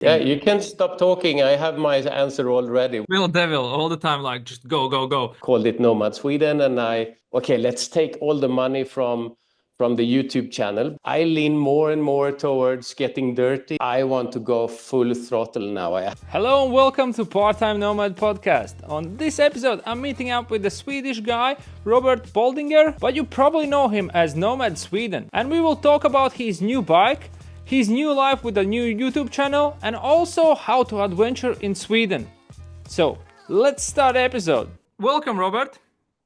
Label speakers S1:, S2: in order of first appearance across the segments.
S1: Yeah, you can stop talking. I have my answer already.
S2: Will Devil all the time, like just go, go, go.
S1: Called it Nomad Sweden, and okay, let's take all the money from the YouTube channel. I lean more and more towards getting dirty. I want to go full throttle now.
S2: Hello and welcome to Part-Time Nomad Podcast. On this episode, I'm meeting up with the Swedish guy, Robert Baldinger, but you probably know him as Nomad Sweden. And we will talk about his new bike, his new life with a new YouTube channel, and also how to adventure in Sweden. So, let's start the episode. Welcome, Robert.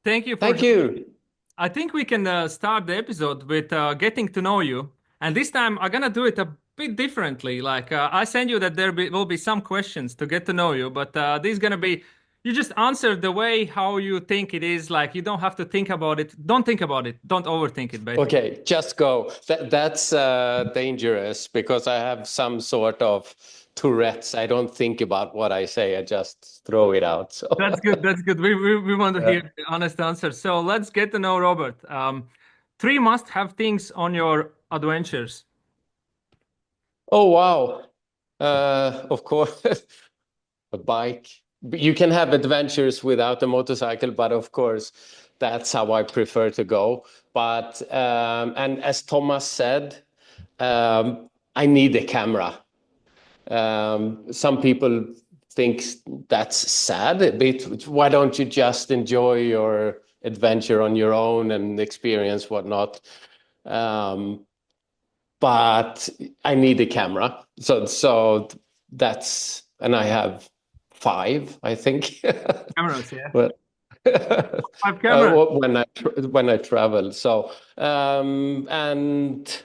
S2: Thank you for
S1: Thank you.
S2: I think we can start the episode with getting to know you. And this time I'm gonna do it a bit differently. I send you that will be some questions to get to know you, but this is gonna be you just answer the way how you think it is. Like you don't have to think about it. Don't think about it. Don't overthink it, basically.
S1: Okay, just go. That's dangerous because I have some sort of Tourette's. I don't think about what I say. I just throw it out. So.
S2: That's good. That's good. We want to hear the honest answer. So let's get to know Robert. Three must-have things on your adventures.
S1: Oh, wow. Of course, a bike. You can have adventures without a motorcycle, but of course, that's how I prefer to go. But and as Thomas said, I need a camera. Some people think that's sad a bit. Why don't you just enjoy your adventure on your own and experience whatnot? But I need a camera. So that's, and I have five, I think.
S2: Cameras, yeah.
S1: But
S2: Five cameras.
S1: when I travel. So and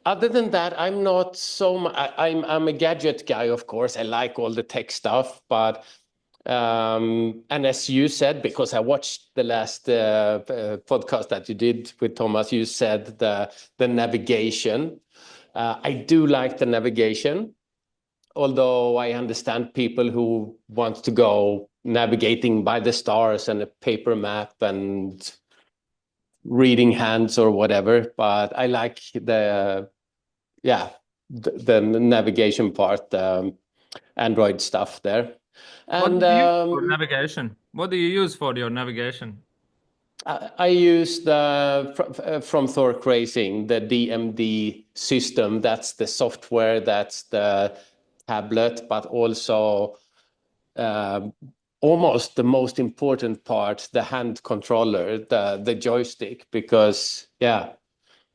S1: other than that, I'm not so much. I'm a gadget guy, of course. I like all the tech stuff, but and as you said, because I watched the last podcast that you did with Thomas, you said the navigation. I do like the navigation, although I understand people who want to go navigating by the stars and a paper map and reading hands or whatever. But I like the navigation part, Android stuff there.
S2: What
S1: And
S2: do you use for navigation? What do you use for your navigation?
S1: I use from Thork Racing, the DMD system. That's the software, that's the tablet, but also um, almost the most important part, the hand controller, the joystick, because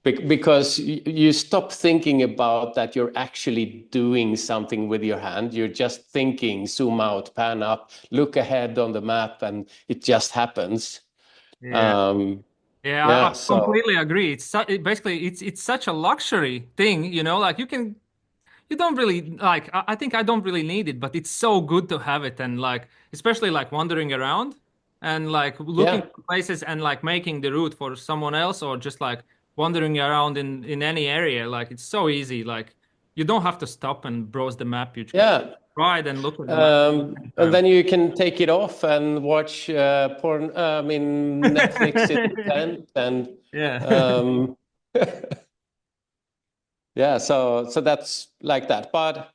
S1: because you stop thinking about that you're actually doing something with your hand. You're just thinking, zoom out, pan up, look ahead on the map, and it just happens.
S2: Yeah.
S1: Um,
S2: Yeah, I
S1: yeah, so
S2: completely agree. Basically it's such a luxury thing, like you don't really like I think I don't really need it, but it's so good to have it and like especially like wandering around and like looking
S1: yeah,
S2: for places and like making the route for someone else or just like wandering around in any area. Like it's so easy. Like you don't have to stop and browse the map. You just
S1: yeah.
S2: ride and look at the map at the
S1: And
S2: same
S1: then you can take it off and watch porn. I mean, Netflix is the
S2: time.
S1: 10th, and
S2: Yeah.
S1: um, yeah, so that's like that. But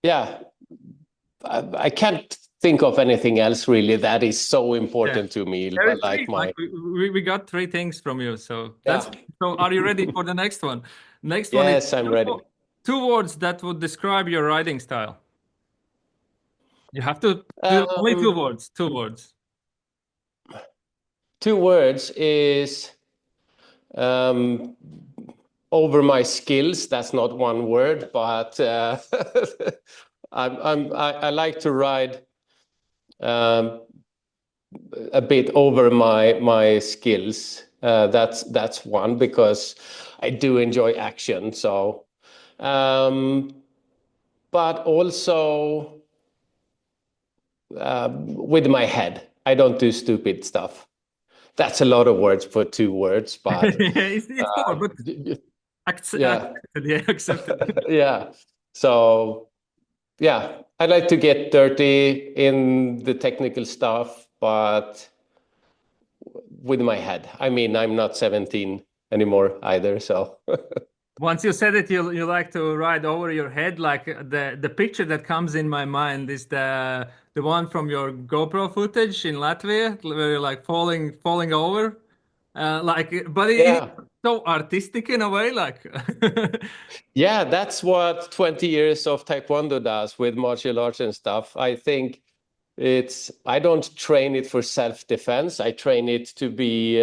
S1: yeah, I can't think of anything else really that is so
S2: Yeah.
S1: important to me.
S2: There is
S1: Like
S2: three. Like
S1: my
S2: we got three things from you. So
S1: yeah,
S2: that's so are you ready for the next one? Next one is
S1: yes, I'm ready.
S2: two words that would describe your riding style. You have to do only two
S1: Um,
S2: words. Two words.
S1: Two words is um, over my skills. That's not one word, but I like to ride um, a bit over my skills. That's one because I do enjoy action. So, um, but also with my head, I don't do stupid stuff. That's a lot of words for two words, but
S2: It's four, but
S1: yeah,
S2: accepted. Yeah, accepted.
S1: yeah. So yeah, I like to get dirty in the technical stuff, but with my head. I mean, I'm not 17 anymore either, so
S2: Once you said it, you like to ride over your head. Like the picture that comes in my mind is the one from your GoPro footage in Latvia, where you're like falling over. But it
S1: Yeah.
S2: is so artistic in a way. Like,
S1: Yeah, that's what 20 years of Taekwondo does with martial arts and stuff. I think I don't train it for self-defense. I train it to be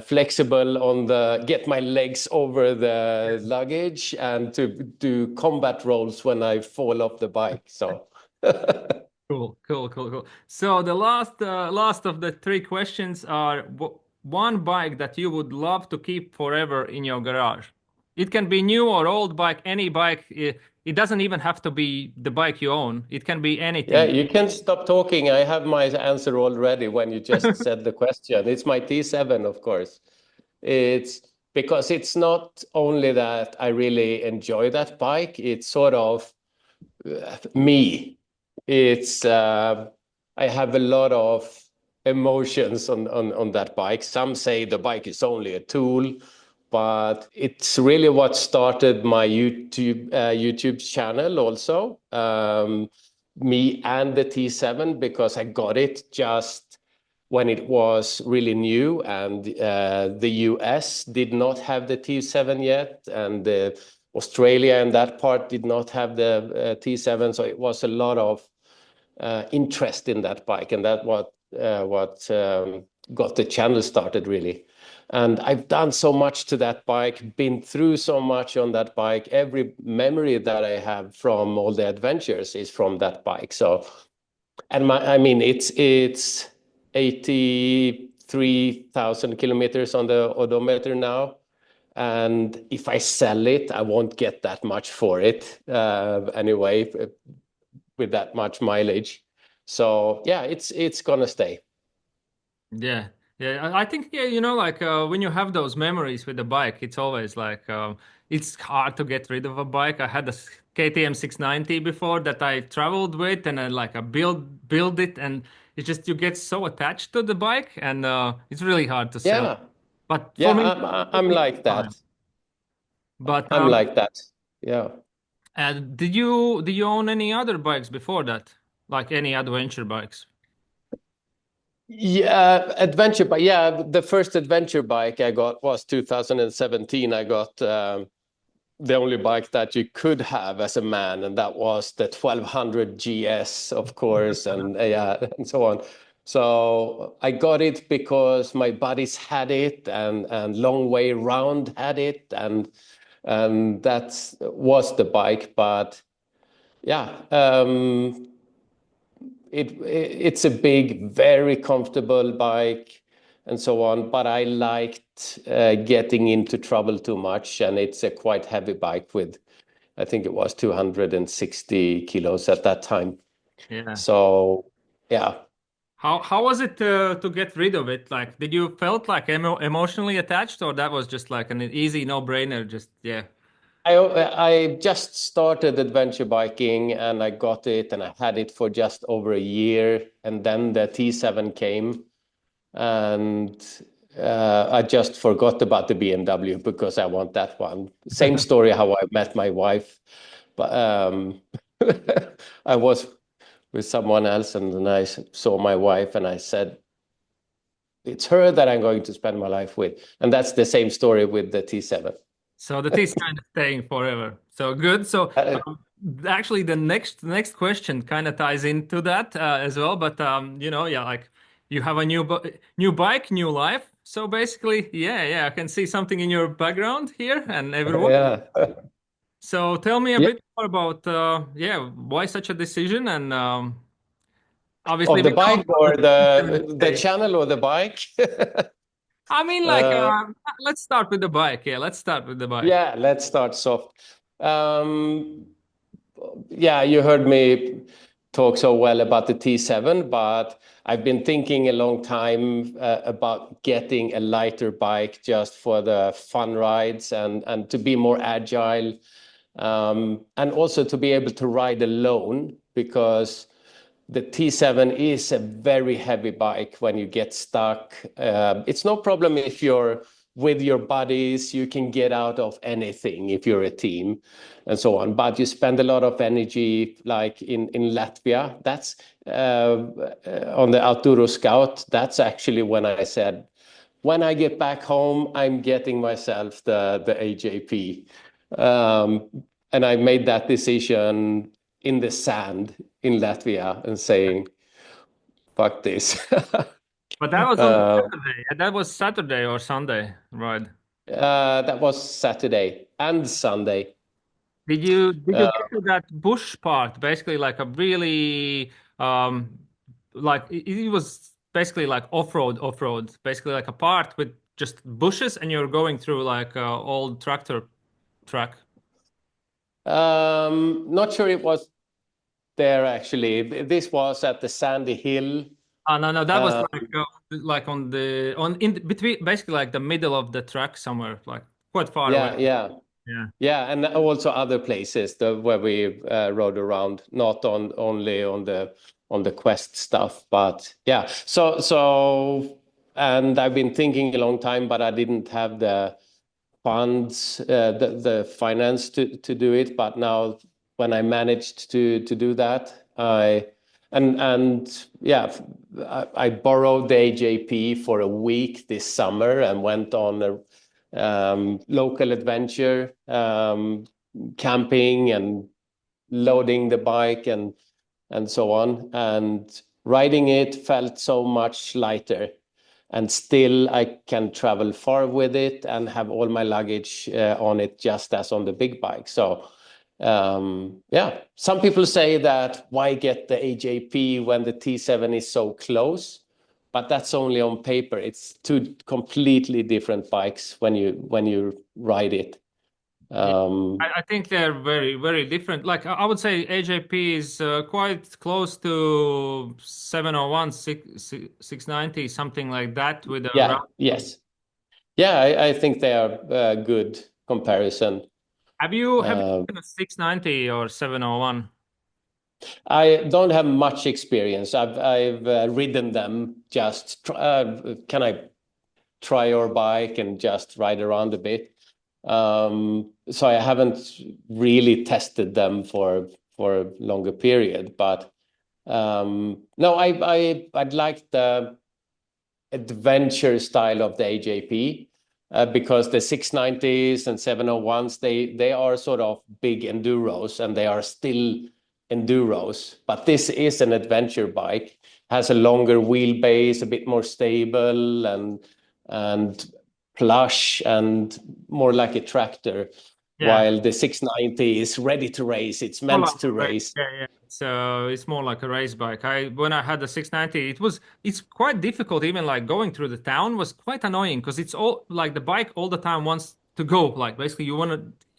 S1: flexible get my legs over the luggage and to do combat rolls when I fall off the bike. So,
S2: cool. So the last of the three questions are one bike that you would love to keep forever in your garage. It can be new or old bike, any bike. It doesn't even have to be the bike you own. It can be
S1: yeah,
S2: anything.
S1: you can stop talking. I have my answer already when you just said the question. It's my T7, of course. It's because it's not only that I really enjoy that bike, it's sort of me. It's I have a lot of emotions on that bike. Some say the bike is only a tool, but it's really what started my YouTube channel also. Me and the T7 because I got it just when it was really new and the US did not have the T7 yet and Australia and that part did not have the T7, so it was a lot of interest in that bike, and that what got the channel started really. And I've done so much to that bike, been through so much on that bike. Every memory that I have from all the adventures is from that bike. So, and I mean, it's 83,000 kilometers on the odometer now. And if I sell it, I won't get that much for it anyway, with that much mileage. So yeah, it's gonna stay.
S2: Yeah, yeah. I think yeah, like when you have those memories with the bike, it's always like it's hard to get rid of a bike. I had a KTM 690 before that I traveled with, and I build it, and it's just you get so attached to the bike, and it's really hard to sell.
S1: Yeah,
S2: But for
S1: yeah,
S2: me,
S1: I'm like
S2: time.
S1: that.
S2: But
S1: I'm like that. Yeah.
S2: did you own any other bikes before that, like any adventure bikes?
S1: Yeah, adventure bike. Yeah, the first adventure bike I got was 2017. I got the only bike that you could have as a man, and that was the 1200 GS, of course, and yeah, and so on. So I got it because my buddies had it, and Long Way Round had it, and that was the bike. But yeah, it's a big, very comfortable bike and so on. But I liked getting into trouble too much, and it's a quite heavy bike with, I think it was 260 kilos at that time.
S2: Yeah.
S1: So yeah,
S2: How was it to get rid of it? Like, did you felt like emotionally attached, or that was just like an easy no-brainer? Just yeah.
S1: I just started adventure biking and I got it and I had it for just over a year, and then the T7 came and I just forgot about the BMW because I want that one. Same story how I met my wife, but I was with someone else and then I saw my wife and I said, it's her that I'm going to spend my life with. And that's the same story with the T7.
S2: So the tea is kind of staying forever. So good. So
S1: Uh,
S2: actually, the next question kind of ties into that as well. But yeah, like you have a new bike, new life. So basically, yeah, I can see something in your background here and everyone.
S1: yeah.
S2: So tell me a
S1: Yeah.
S2: bit more about yeah, why such a decision and obviously
S1: Of
S2: we
S1: the
S2: know
S1: bike
S2: about
S1: or
S2: the
S1: the
S2: today.
S1: channel or the bike?
S2: I mean, like,
S1: uh,
S2: let's start with the bike. Yeah, let's start with the bike.
S1: yeah, let's start soft. Um, yeah, you heard me talk so well about the T7, but I've been thinking a long time about getting a lighter bike just for the fun rides and to be more agile, and also to be able to ride alone because the T7 is a very heavy bike when you get stuck. It's no problem if you're with your buddies, you can get out of anything if you're a team and so on. But you spend a lot of energy, like in Latvia. That's on the Autoro Scout. That's actually when I said, when I get back home, I'm getting myself the AJP. And I made that decision in the sand in Latvia and saying, fuck this.
S2: But that was on
S1: uh,
S2: Saturday. That was Saturday or Sunday, right?
S1: that was Saturday and Sunday.
S2: Did you
S1: Uh,
S2: get to that bush part? Basically, like a really like it was basically like off-road. Basically, like a part with just bushes, and you're going through like old tractor track.
S1: not sure it was there actually. This was at the Sandy Hill.
S2: Oh no, no, that was
S1: Uh,
S2: like on the on in between, basically like the middle of the track somewhere, like quite far away.
S1: yeah, yeah.
S2: Yeah.
S1: Yeah, and also other places where we rode around, not only on the quest stuff, but yeah. And I've been thinking a long time, but I didn't have the funds, the finance to do it. But now, when I managed to do that, and yeah, I borrowed the AJP for a week this summer and went on a local adventure, camping and loading the bike and so on. And riding it felt so much lighter. And still, I can travel far with it and have all my luggage on it, just as on the big bike. So, yeah, some people say that why get the AJP when the T7 is so close? But that's only on paper. It's two completely different bikes when you ride it.
S2: Yeah,
S1: Um,
S2: I think they're very, very different. Like I would say AJP is quite close to 701, 690, something like that with a
S1: yeah,
S2: round.
S1: yes, yeah. I think they are a good comparison.
S2: Have you
S1: Uh,
S2: taken a 690 or 701?
S1: I don't have much experience. I've ridden them. Just can I try your bike and just ride around a bit? So I haven't really tested them for a longer period. But no, I'd like the adventure style of the AJP, because the 690s and 701s, they are sort of big enduros, and they are still enduros. But this is an adventure bike, has a longer wheelbase, a bit more stable and plush and more like a tractor,
S2: Yeah.
S1: while the 690 is ready to race. It's
S2: More
S1: meant
S2: like
S1: to
S2: a race.
S1: race.
S2: Yeah, yeah. So it's more like a race bike. When I had the 690, it's quite difficult. Even like going through the town was quite annoying because it's all like the bike all the time wants to go. Like basically,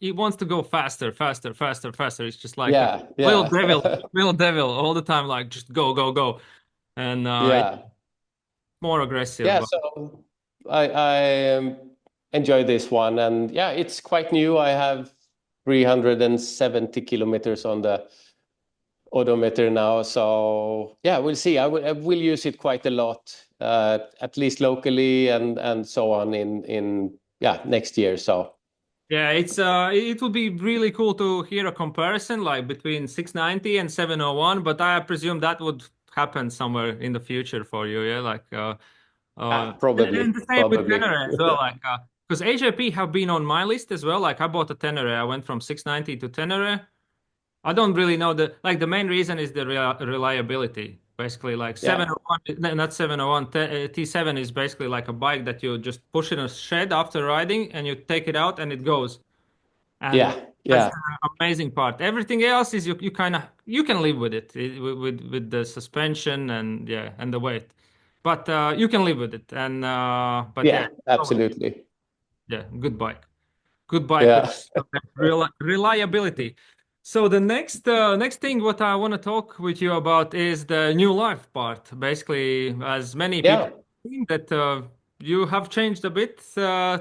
S2: it wants to go faster, faster, faster, faster. It's just like a
S1: Yeah, yeah.
S2: little devil all the time. Like just go, go, go, and it's
S1: Yeah.
S2: more aggressive.
S1: Yeah,
S2: But
S1: so I enjoy this one, and yeah, it's quite new. I have 370 kilometers on the odometer now, so yeah, we'll see. I will use it quite a lot, at least locally and so on in yeah, next year. So
S2: yeah, it would be really cool to hear a comparison like between 690 and 701, but I presume that would happen somewhere in the future for you, yeah, like and
S1: probably,
S2: the same with
S1: probably.
S2: Tenere as well, like because AJP have been on my list as well. Like I bought a Tenere, I went from 690 to Tenere. I don't really know the main reason is the reliability. Basically, like
S1: Yeah,
S2: 701, no, not 701, T7 is basically like a bike that you just push in a shed after riding and you take it out and it goes. And
S1: yeah,
S2: that's
S1: yeah,
S2: the amazing part. Everything else is you kind of you can live with it, with the suspension and yeah and the weight, but you can live with it. And but yeah,
S1: yeah, absolutely.
S2: yeah, good bike with
S1: Yeah,
S2: real reliability. So the next thing what I want to talk with you about is the new life part. Basically, as many people
S1: yeah.
S2: think that you have changed a bit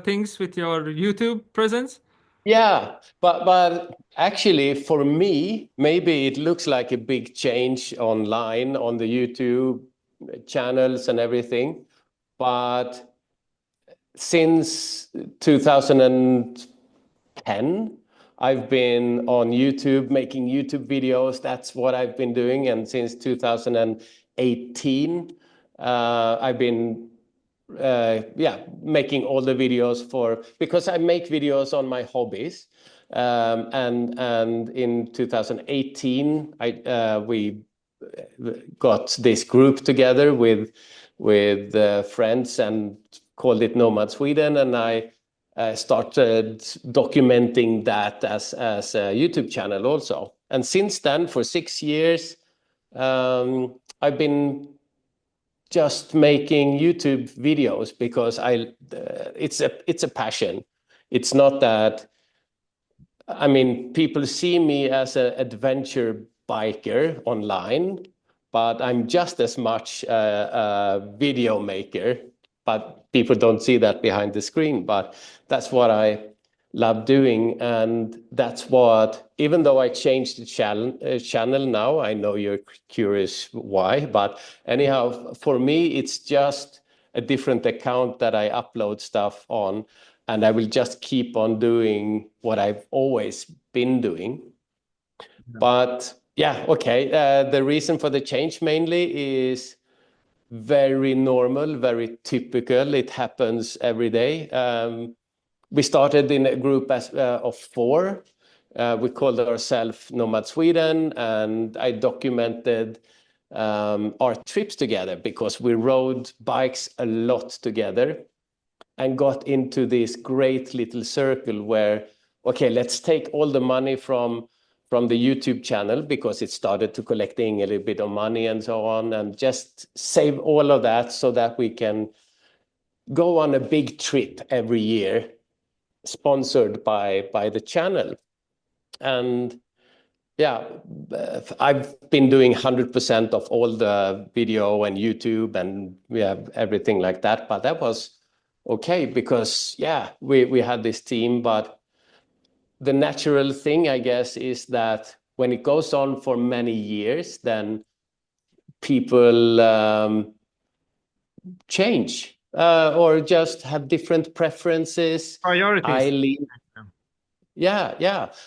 S2: things with your YouTube presence.
S1: Yeah, but actually, for me, maybe it looks like a big change online on the YouTube channels and everything. But since 2010, I've been on YouTube making YouTube videos. That's what I've been doing. And since 2018, I've been making all the videos because I make videos on my hobbies. And in 2018, we got this group together with friends and called it Nomad Sweden, and I started documenting that as a YouTube channel also. And since then, for 6 years, I've been just making YouTube videos because it's a passion. It's not that, I mean, people see me as an adventure biker online, but I'm just as much a video maker. But people don't see that behind the screen. But that's what I love doing, and that's what. Even though I changed the channel now, I know you're curious why. But anyhow, for me, it's just a different account that I upload stuff on. And I will just keep on doing what I've always been doing. But yeah, okay. The reason for the change mainly is very normal, very typical. It happens every day. We started in a group of 4. We called ourselves Nomad Sweden, and I documented our trips together because we rode bikes a lot together, and got into this great little circle where, okay, let's take all the money from the YouTube channel because it started to collecting a little bit of money and so on, and just save all of that so that we can go on a big trip every year sponsored by the channel. And yeah, I've been doing 100% of all the video and YouTube and everything like that. But that was okay because we had this team. But the natural thing, I guess, is that when it goes on for many years, then people change or just have different preferences.
S2: Priorities.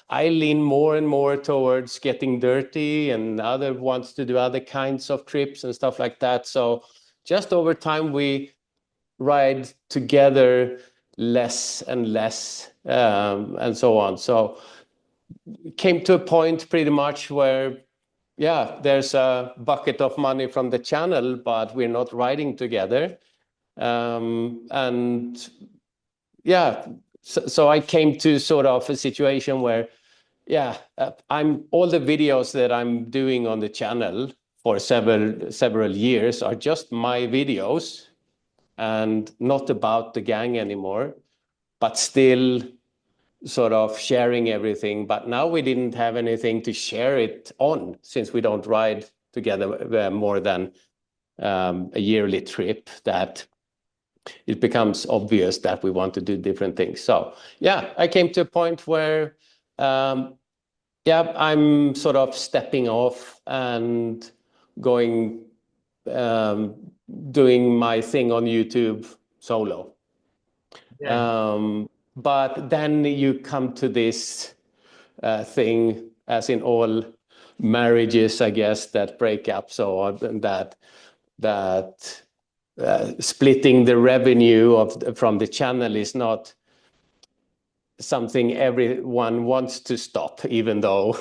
S1: I lean more and more towards getting dirty, and other wants to do other kinds of trips and stuff like that. So just over time, we ride together less and less, and so on. So it came to a point pretty much where, there's a bucket of money from the channel, but we're not riding together. So I came to sort of a situation where, I'm all the videos that I'm doing on the channel for several years are just my videos and not about the gang anymore, but still sort of sharing everything. But now we didn't have anything to share it on since we don't ride together more than a yearly trip, that it becomes obvious that we want to do different things. So I came to a point where I'm sort of stepping off and going doing my thing on YouTube solo. But then you come to this thing, as in all marriages, I guess, that break up, so on, that splitting the revenue from the channel is not something everyone wants to stop, even though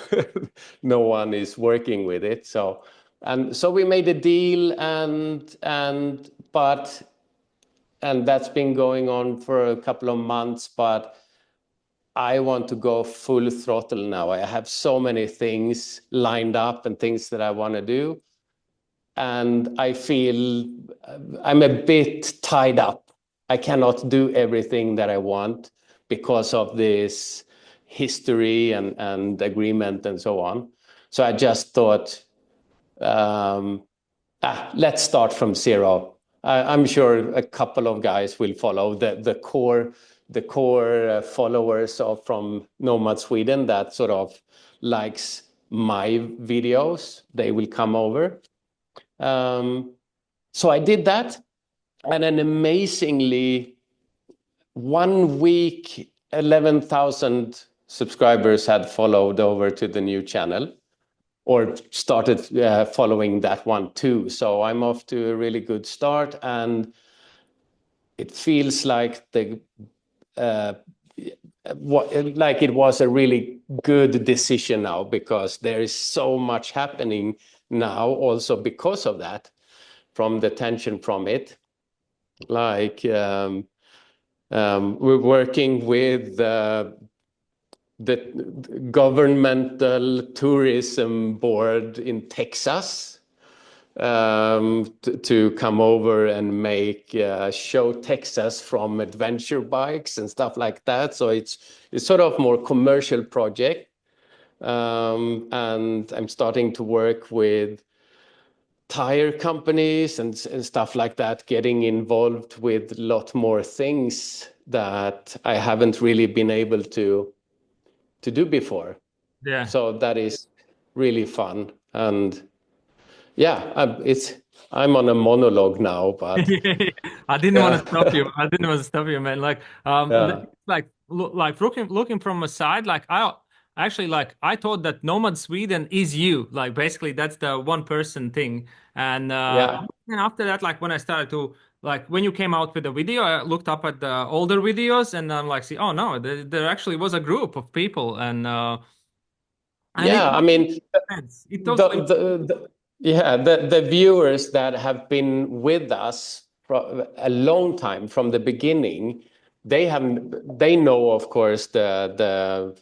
S1: no one is working with it. So we made a deal, and that's been going on for a couple of months, but I want to go full throttle now. I have so many things lined up and things that I want to do. And I feel I'm a bit tied up. I cannot do everything that I want because of this history and agreement and so on. So I just thought, let's start from zero. I'm sure a couple of guys will follow the core followers from Nomad Sweden that sort of likes my videos. They will come over. So I did that, and then amazingly, 1 week, 11,000 subscribers had followed over to the new channel or started following that one too. So I'm off to a really good start, and it feels like like it was a really good decision now, because there is so much happening now also because of that, from the tension from it. Like we're working with the governmental tourism board in Texas to come over and make show Texas from adventure bikes and stuff like that. So it's sort of more commercial project, and I'm starting to work with tire companies and stuff like that, getting involved with a lot more things that I haven't really been able to do before.
S2: Yeah.
S1: So that is really fun. And yeah, I'm on a monologue now, but
S2: I didn't want
S1: yeah,
S2: to stop you. I didn't want to stop you, man. Like,
S1: yeah,
S2: like looking from a side, like I actually like I thought that Nomad Sweden is you. Like, basically, that's the one person thing. And
S1: yeah,
S2: and after that, like when I started to like when you came out with the video, I looked up at the older videos, and I'm like, see, oh no, there actually was a group of people, and it
S1: yeah. I mean,
S2: it
S1: the
S2: totally
S1: yeah, the viewers that have been with us for a long time from the beginning, they know, of course, the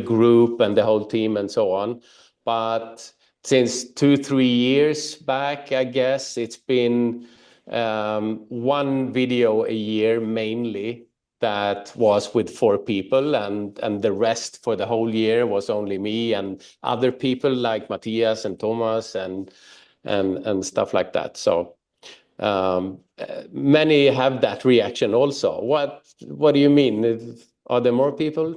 S1: group and the whole team and so on. But since 2 3 years back, I guess it's been one video a year mainly, that was with 4 people, and the rest for the whole year was only me and other people like Matthias and Thomas and stuff like that. So many have that reaction also. What do you mean? Are there more people?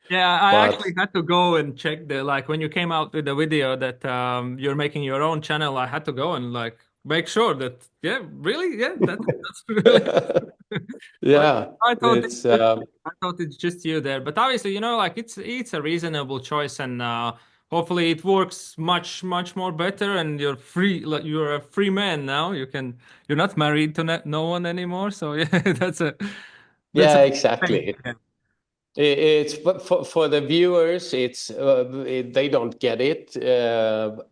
S2: Yeah, I
S1: But
S2: actually had to go and check the like when you came out with the video that you're making your own channel. I had to go and like make sure that yeah, really, yeah, that's really. But
S1: yeah, it's
S2: I thought it's just you there. But obviously, like it's a reasonable choice, and hopefully it works much more better. And you're free, like you're a free man now. You're not married to no one anymore. So yeah, that's a
S1: yeah,
S2: thing.
S1: exactly. It's for the viewers, they don't get it.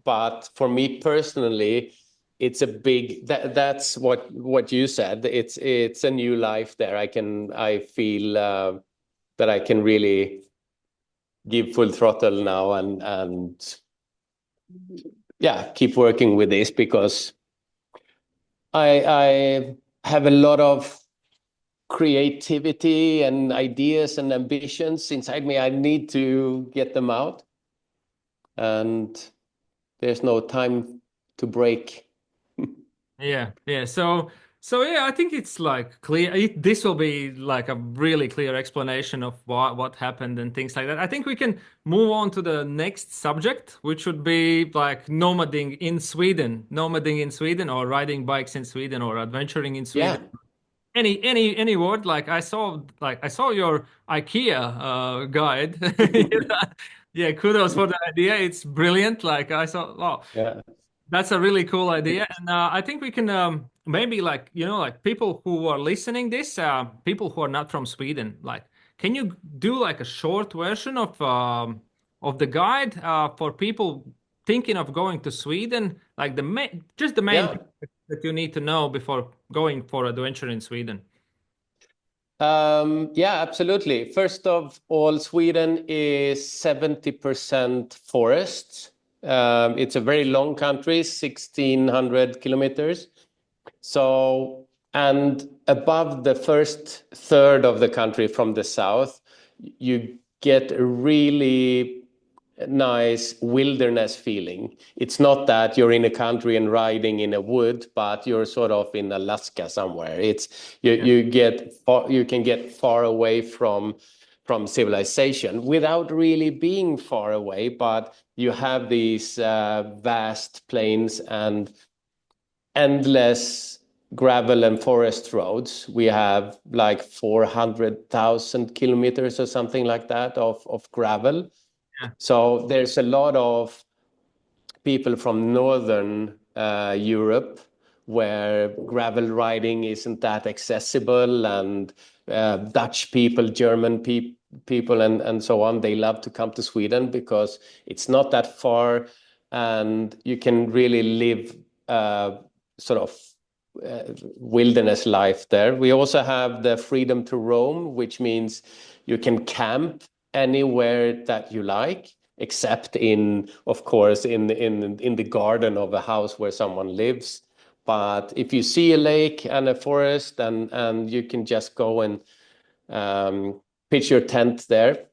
S1: But for me personally, it's a big that's what you said. It's a new life there. I feel that I can really give full throttle now, and yeah, keep working with this, because I have a lot of creativity and ideas and ambitions inside me. I need to get them out, and there's no time to break.
S2: Yeah. So yeah, I think it's like clear. This will be like a really clear explanation of what happened and things like that. I think we can move on to the next subject, which would be like nomading in Sweden, or riding bikes in Sweden, or adventuring in Sweden.
S1: Yeah,
S2: Any word? Like I saw your IKEA guide. Yeah, kudos for the idea. It's brilliant. Like I saw. Oh,
S1: yeah,
S2: that's a really cool idea, and I think we can maybe like like people who are listening this, people who are not from Sweden, like can you do like a short version of the guide for people thinking of going to Sweden, like the main
S1: yeah.
S2: thing that you need to know before going for adventure in Sweden?
S1: Yeah, absolutely. First of all, Sweden is 70% forests. It's a very long country, 1,600 kilometers. So, and above the first third of the country from the south, you get a really nice wilderness feeling. It's not that you're in a country and riding in a wood, but you're sort of in Alaska somewhere. It's
S2: Yeah.
S1: you can get far away from civilization without really being far away, but you have these vast plains and endless gravel and forest roads. We have like 400,000 kilometers or something like that of gravel.
S2: Yeah.
S1: So there's a lot of people from northern Europe where gravel riding isn't that accessible, and Dutch people, German people, and so on, they love to come to Sweden because it's not that far, and you can really live sort of wilderness life there. We also have the freedom to roam, which means you can camp anywhere that you like, except in, of course, in the garden of a house where someone lives. But if you see a lake and a forest, and you can just go and pitch your tent there.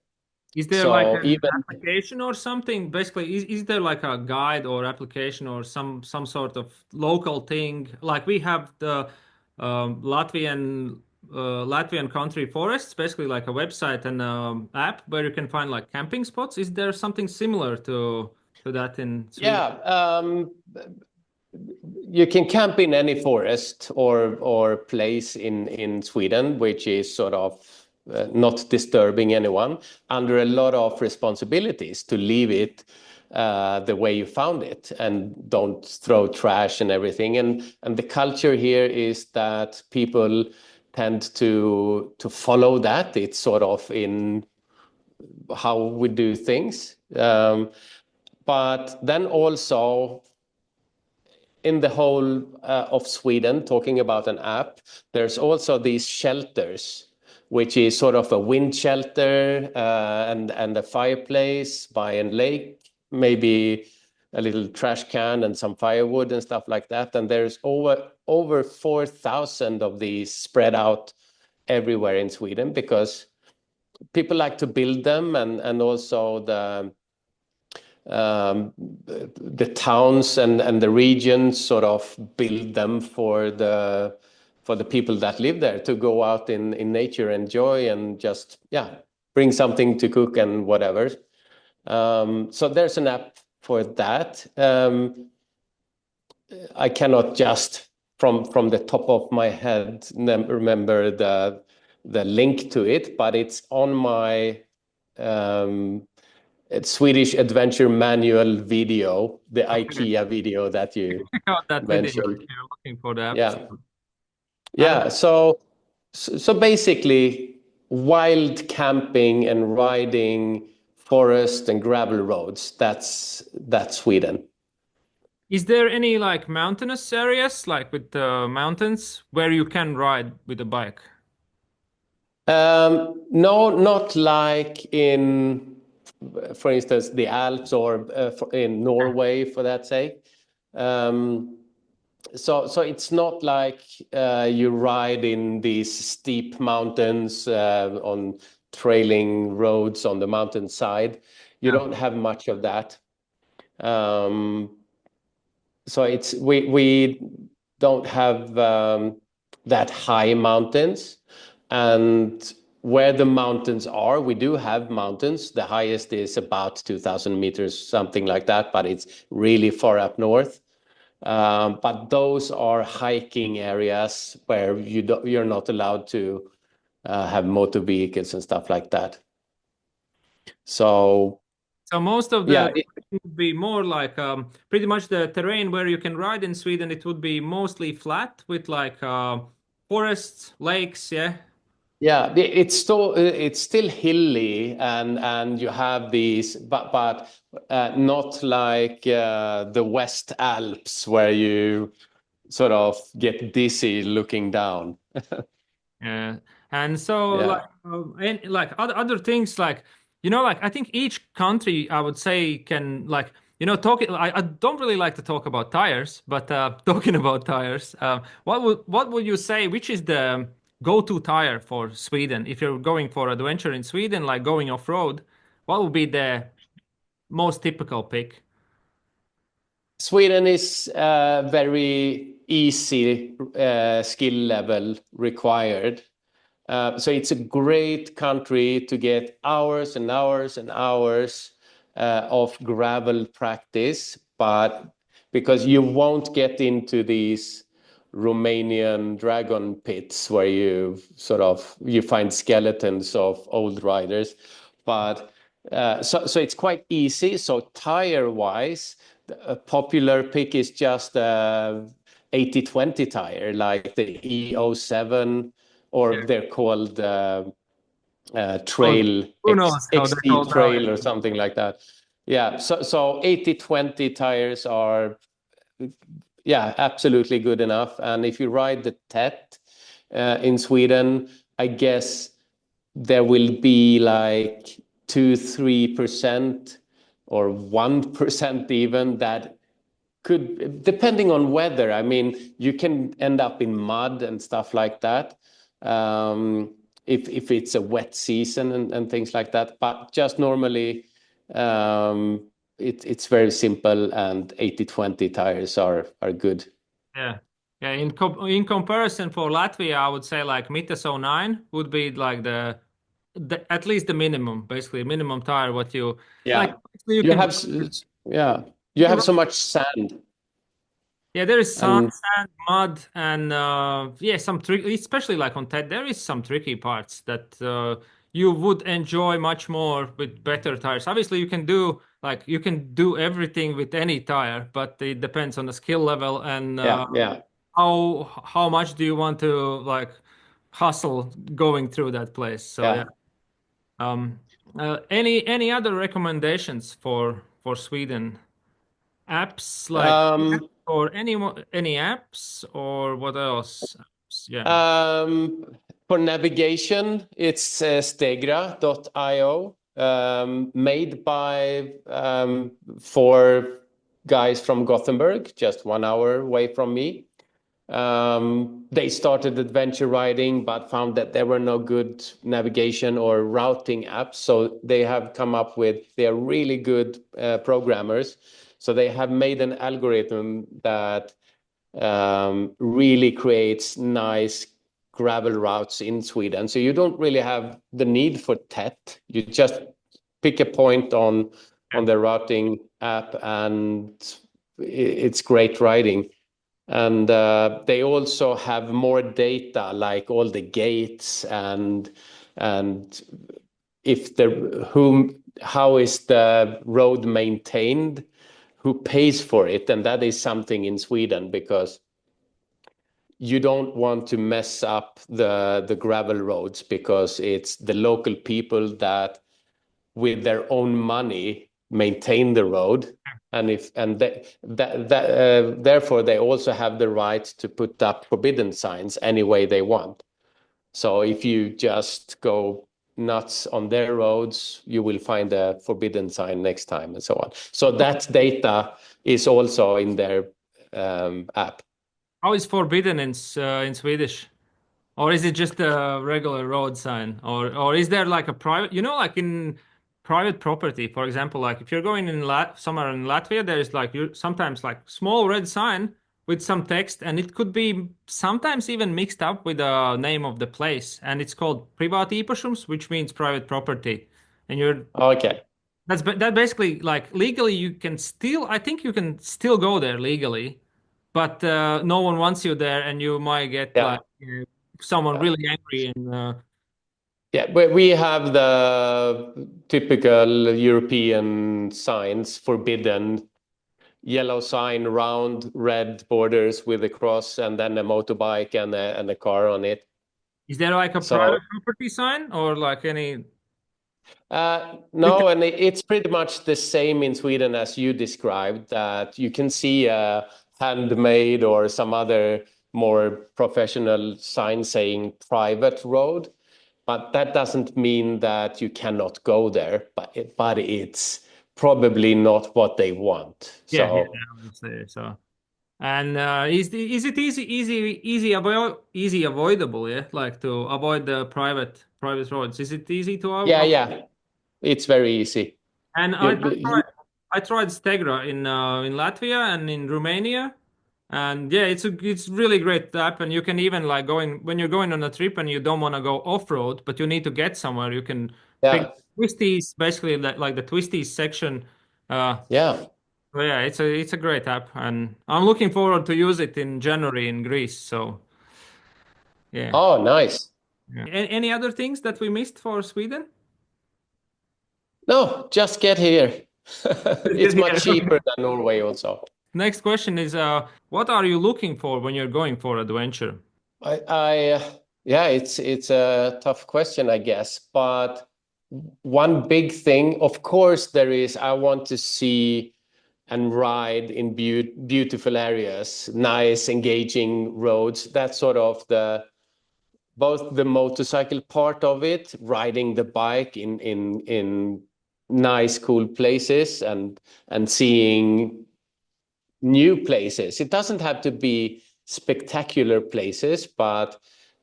S2: Is there like
S1: So
S2: an
S1: even
S2: application or something? Basically, is there like a guide or application or some sort of local thing? Like we have the Latvian country forests, basically like a website and app where you can find like camping spots. Is there something similar to that in Sweden?
S1: yeah, you can camp in any forest or place in Sweden, which is sort of not disturbing anyone, under a lot of responsibilities to leave it the way you found it, and don't throw trash and everything. And the culture here is that people tend to follow that. It's sort of in how we do things. But then also in the whole of Sweden, talking about an app, there's also these shelters, which is sort of a wind shelter and a fireplace by a lake, maybe a little trash can and some firewood and stuff like that. And there's over 4,000 of these spread out everywhere in Sweden, because people like to build them, and also the towns and the regions sort of build them for the people that live there to go out in nature, enjoy, and just bring something to cook and whatever. So there's an app for that. I cannot just from the top of my head remember the link to it, but it's on my Swedish adventure manual video, the
S2: Okay.
S1: IKEA video that you
S2: Check out that video if
S1: mentioned.
S2: you're looking for the
S1: Yeah.
S2: episode. And
S1: Yeah. So basically, wild camping and riding forest and gravel roads, that's Sweden.
S2: is there any like mountainous areas, like with the mountains, where you can ride with a bike?
S1: No, not like in, for instance, the Alps, or in Norway, for that sake. Um, so it's not like you ride in these steep mountains on trailing roads on the mountainside. You
S2: Yeah.
S1: don't have much of that. Um, so we don't have that high mountains, and where the mountains are, we do have mountains. The highest is about 2,000 meters, something like that, but it's really far up north. But those are hiking areas where you're not allowed to have motor vehicles and stuff like that. So
S2: So most of
S1: yeah,
S2: the would be more like pretty much the terrain where you can ride in Sweden. It would be mostly flat with like forests, lakes. Yeah.
S1: yeah, it's still hilly, and you have these, but not like the West Alps where you sort of get dizzy looking down.
S2: Yeah. And so
S1: Yeah.
S2: like other things like like I think each country I would say can like talking I don't really like to talk about tires, but talking about tires, what would you say which is the go-to tire for Sweden if you're going for adventure in Sweden, like going off-road? What would be the most typical pick?
S1: Sweden is very easy skill level required. So it's a great country to get hours and hours and hours of gravel practice, but because you won't get into these Romanian dragon pits where you find skeletons of old riders. But so it's quite easy. So tire wise, a popular pick is just 80/20 tire, like the E07, or
S2: Yeah.
S1: they're called
S2: Oh,
S1: Trail
S2: who knows how they're
S1: XT
S2: called now?
S1: Trail or something like that. Yeah, so 80/20 tires are, yeah, absolutely good enough. And if you ride the TET in Sweden, I guess there will be like 2-3% or 1% even that could, depending on weather. I mean, you can end up in mud and stuff like that, if it's a wet season and things like that. But just normally, it's very simple, and 80/20 tires are good.
S2: Yeah. Yeah, in comparison for Latvia, I would say like Mitas 09 would be like the at least the minimum, basically minimum tire what you like
S1: Yeah,
S2: you
S1: you
S2: can
S1: have yeah, you
S2: you
S1: have so much sand.
S2: yeah, there is
S1: And
S2: sand, mud, and yeah, some trick, especially like on TED, there is some tricky parts that you would enjoy much more with better tires. Obviously, you can do everything with any tire, but it depends on the skill level and
S1: yeah, yeah.
S2: how much do you want to like hustle going through that place. So yeah.
S1: Yeah.
S2: Um, any other recommendations for Sweden? Apps like
S1: Um,
S2: or any apps or what else? Apps, yeah.
S1: for navigation, it's stegra.io, made by four guys from Gothenburg, just 1 hour away from me. They started adventure riding, but found that there were no good navigation or routing apps. So they have come up with, they're really good programmers. So they have made an algorithm that really creates nice gravel routes in Sweden. So you don't really have the need for TET. You just pick a point on
S2: Yeah.
S1: the routing app, and it's great riding. And they also have more data, like all the gates and if the whom how is the road maintained, who pays for it, and that is something in Sweden because you don't want to mess up the gravel roads because it's the local people that with their own money maintain the road, and if and therefore they also have the right to put up forbidden signs any way they want. So if you just go nuts on their roads, you will find a forbidden sign next time and so on. So that data is also in their app.
S2: How is forbidden in Swedish? Or is it just a regular road sign? Or is there like a private, like in private property, for example, like if you're going in somewhere in Latvia, there's like you sometimes like small red sign with some text, and it could be sometimes even mixed up with the name of the place, and it's called privat īpašums, which means private property. And
S1: Okay.
S2: that basically like legally you can still, I think you can still go there legally, but no one wants you there, and you might get like
S1: Yeah.
S2: someone
S1: Yeah.
S2: really angry and
S1: Yeah, we have the typical European signs, forbidden, yellow sign, round, red borders with a cross, and then a motorbike and a car on it.
S2: is there like a
S1: So
S2: private property sign or like any?
S1: no, and it's pretty much the same in Sweden as you described, that you can see a handmade or some other more professional sign saying private road, but that doesn't mean that you cannot go there, but it's probably not what they want.
S2: Yeah, yeah,
S1: So
S2: I would say so. And is it easy avoidable? Yeah, like to avoid the private roads. Is it easy to
S1: yeah,
S2: avoid?
S1: yeah, it's very easy.
S2: And
S1: You,
S2: I tried Stegra in Latvia and in Romania, and yeah, it's really great app, and you can even like going when you're going on a trip and you don't want to go off road, but you need to get somewhere. You can pick
S1: yeah,
S2: twisties, basically like the twisties section. Uh,
S1: yeah.
S2: Well, yeah, it's a great app, and I'm looking forward to use it in January in Greece. So yeah.
S1: Oh, nice.
S2: Yeah. Any other things that we missed for Sweden?
S1: No, just get here. It's
S2: Yeah.
S1: much cheaper than Norway also.
S2: Next question is, what are you looking for when you're going for adventure?
S1: Yeah, it's a tough question, I guess. But one big thing, of course, there is I want to see and ride in beautiful areas, nice, engaging roads. That's sort of the both the motorcycle part of it, riding the bike in nice, cool places and seeing new places. It doesn't have to be spectacular places, but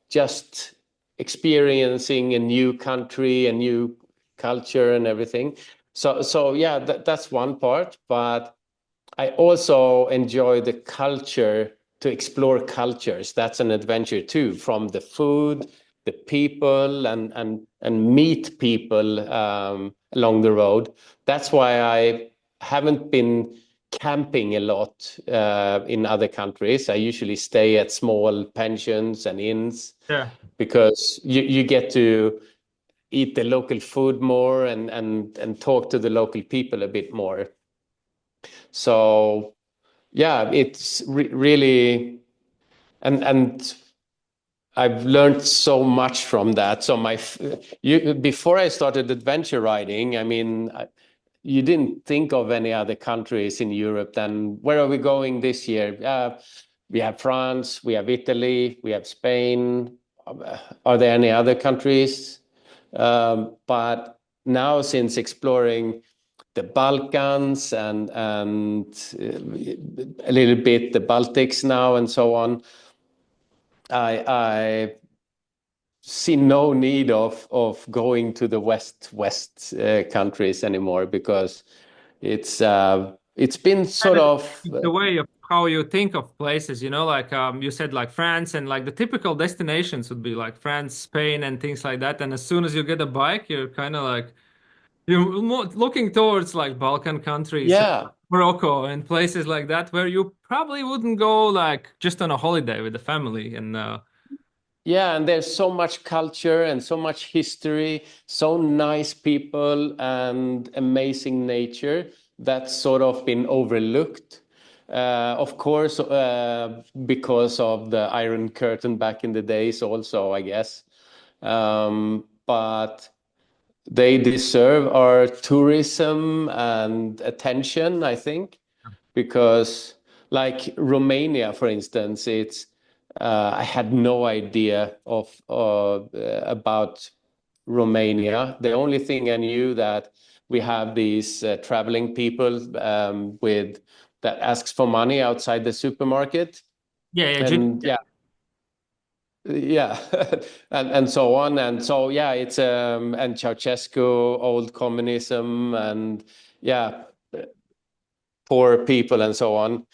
S1: just experiencing a new country, a new culture, and everything. So yeah, that's one part. But I also enjoy the culture to explore cultures. That's an adventure too, from the food, the people, and meet people along the road. That's why I haven't been camping a lot in other countries. I usually stay at small pensions and inns
S2: Yeah.
S1: because you get to eat the local food more and talk to the local people a bit more. So yeah, it's really and I've learned so much from that. So before I started adventure riding, I mean, you didn't think of any other countries in Europe. Then where are we going this year? We have France, we have Italy, we have Spain. Are there any other countries? But now, since exploring the Balkans and a little bit the Baltics now and so on, I see no need of going to the west countries anymore because it's been
S2: Kind
S1: sort
S2: of
S1: of
S2: the way of how you think of places, like you said, like France, and like the typical destinations would be like France, Spain, and things like that. And as soon as you get a bike, you're kind of like you're more looking towards like Balkan countries,
S1: yeah.
S2: Morocco, and places like that, where you probably wouldn't go like just on a holiday with the family. And
S1: Yeah, and there's so much culture and so much history, so nice people and amazing nature that's sort of been overlooked. Of course, because of the Iron Curtain back in the days, also, I guess. But they deserve our tourism and attention, I think, because like Romania, for instance, it's I had no idea of about Romania. The only thing I knew that we have these traveling people with that asks for money outside the supermarket,
S2: yeah, yeah,
S1: and yeah, and so on, and so yeah, it's and Ceausescu, old communism, and yeah, poor people and so on.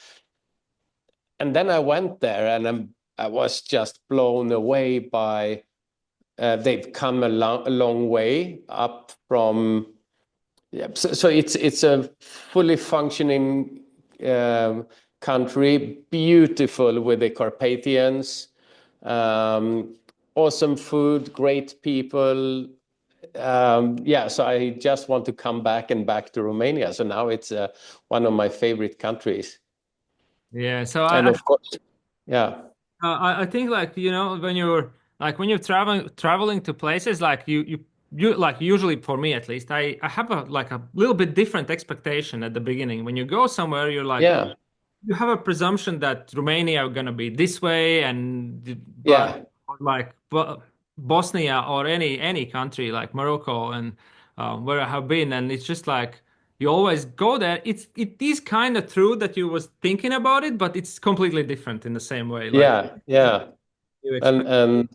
S1: And then I went there and I was just blown away by they've come a long way up from yeah. So it's a fully functioning country, beautiful with the Carpathians, um, awesome food, great people. Yeah, so I just want to come back and back to Romania. So now it's one of my favorite countries.
S2: yeah. So
S1: And of course, yeah,
S2: I think like when you're traveling to places like you like usually for me at least I have a little bit different expectation at the beginning. When you go somewhere, you're like
S1: yeah,
S2: you have a presumption that Romania are gonna be this way, and but
S1: yeah,
S2: like Bosnia or any country like Morocco and where I have been, and it's just like you always go there. It is kind of true that you was thinking about it, but it's completely different in the same way. Like
S1: yeah, yeah.
S2: you expect.
S1: And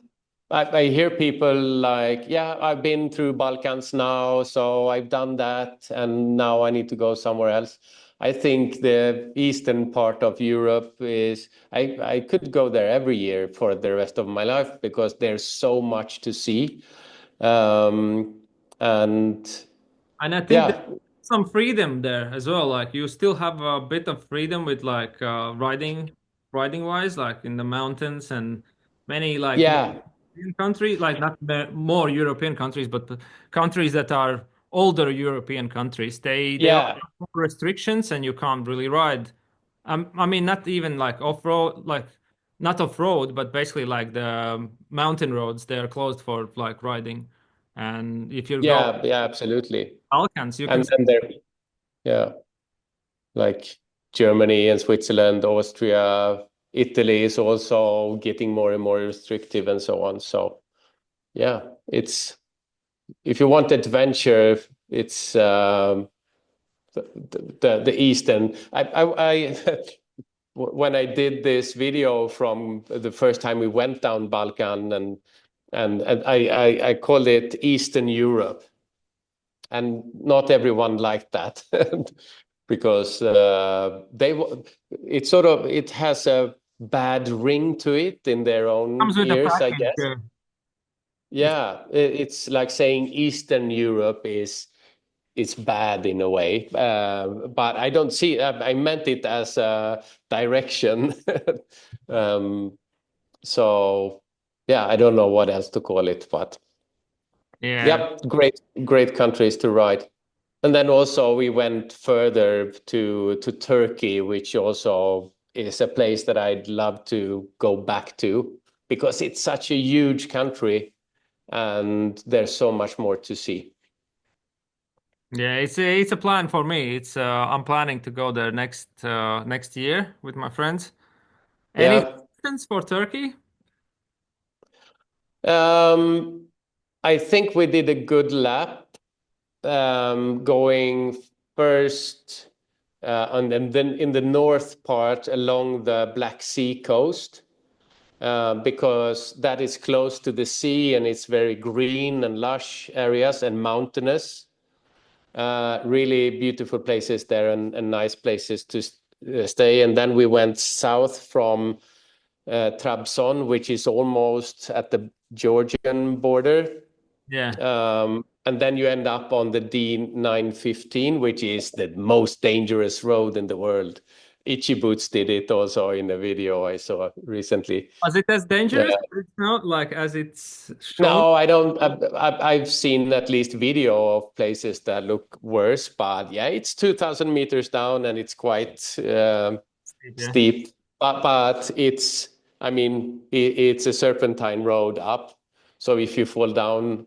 S1: I hear people like, yeah, I've been through Balkans now, so I've done that, and now I need to go somewhere else. I think the eastern part of Europe is, I could go there every year for the rest of my life because there's so much to see. Um, and
S2: And I think that
S1: yeah,
S2: some freedom there as well. Like you still have a bit of freedom with like riding wise, like in the mountains and many like more
S1: Yeah,
S2: European countries, like not more European countries, but the countries that are older European countries. They all
S1: yeah,
S2: have more restrictions and you can't really ride. I mean, not even like off road, like not off road, but basically like the mountain roads. They are closed for like riding. And if you go
S1: yeah, absolutely.
S2: Balkans, you can.
S1: And then there, yeah, like Germany and Switzerland, Austria, Italy is also getting more and more restrictive and so on. So yeah, it's if you want adventure, it's the East. And when I did this video from the first time we went down Balkan, and I called it Eastern Europe, and not everyone liked that because it has a bad ring to it in their own
S2: Comes with the
S1: ears, I
S2: package.
S1: guess.
S2: It's,
S1: Yeah, it's like saying Eastern Europe is bad in a way, but I don't see. I meant it as a direction. um, so yeah, I don't know what else to call it, but
S2: yeah,
S1: yep, great countries to ride. And then also we went further to Turkey, which also is a place that I'd love to go back to because it's such a huge country and there's so much more to see.
S2: yeah. It's a plan for me. It's I'm planning to go there next year with my friends. Any
S1: Yeah.
S2: suggestions for Turkey?
S1: Um, I think we did a good lap going first and then in the north part along the Black Sea coast. Because that is close to the sea and it's very green and lush areas and mountainous. Really beautiful places there and nice places to stay. And then we went south from Trabzon, which is almost at the Georgian border.
S2: Yeah.
S1: And then you end up on the D915, which is the most dangerous road in the world. Itchy Boots did it also in a video I saw recently.
S2: Was it as
S1: Uh,
S2: dangerous? It's not like as it's shown.
S1: No, I don't. I've seen at least video of places that look worse, but yeah, it's 2,000 meters down and it's quite
S2: Yeah.
S1: steep. But it's, I mean, it's a serpentine road up. So if you fall down,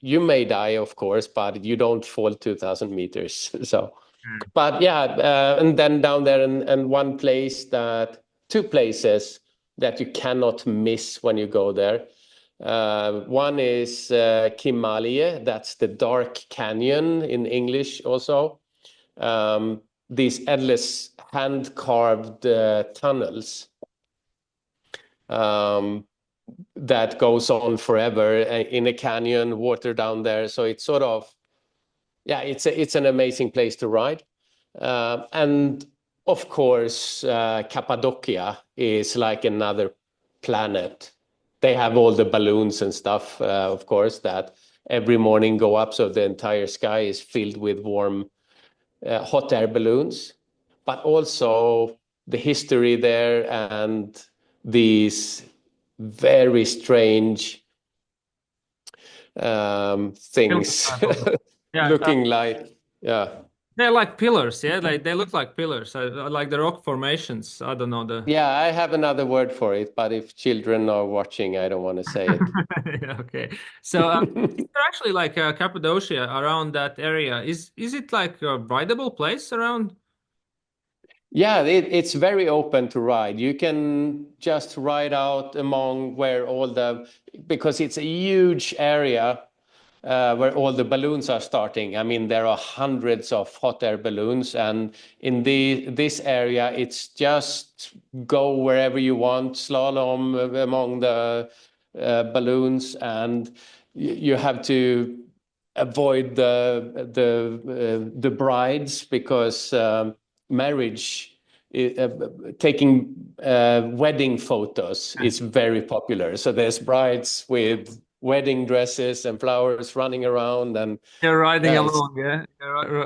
S1: you may die, of course, but you don't fall 2,000 meters. So,
S2: Mm.
S1: but yeah, and then down there, and two places that you cannot miss when you go there. One is Kimalie, that's the Dark Canyon in English also. These endless hand-carved tunnels um, that goes on forever in a canyon, water down there. So it's sort of, yeah, it's an amazing place to ride. And of course, Cappadocia is like another planet. They have all the balloons and stuff, of course, that every morning go up, so the entire sky is filled with warm, hot air balloons. But also the history there and these very strange things
S2: Yeah,
S1: looking like, yeah.
S2: they're like pillars. Yeah, they look like pillars, like the rock formations. I don't know the.
S1: Yeah, I have another word for it, but if children are watching, I don't want to say it.
S2: Yeah, okay. So, is there actually like Cappadocia around that area? Is it like a rideable place around?
S1: Yeah, it's very open to ride. You can just ride out among where because it's a huge area where all the balloons are starting. I mean, there are hundreds of hot air balloons, and in this area, it's just go wherever you want, slalom among the balloons, and you have to avoid the brides because marriage. Taking wedding photos is very popular. So there's brides with wedding dresses and flowers running around, and
S2: You're riding
S1: yeah,
S2: along, yeah?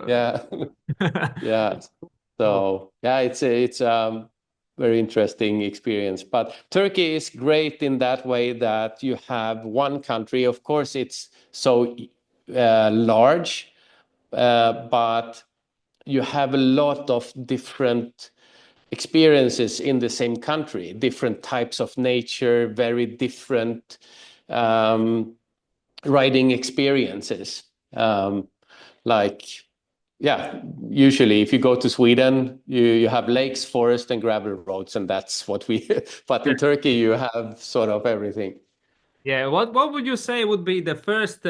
S1: yeah, yeah.
S2: Oh,
S1: So yeah, it's very interesting experience. But Turkey is great in that way that you have one country. Of course, it's so large, but you have a lot of different experiences in the same country, different types of nature, very different um, riding experiences. Like, yeah, usually if you go to Sweden, you have lakes, forest, and gravel roads, and that's what we. But in Turkey, you have sort of everything.
S2: yeah. What would you say would be the first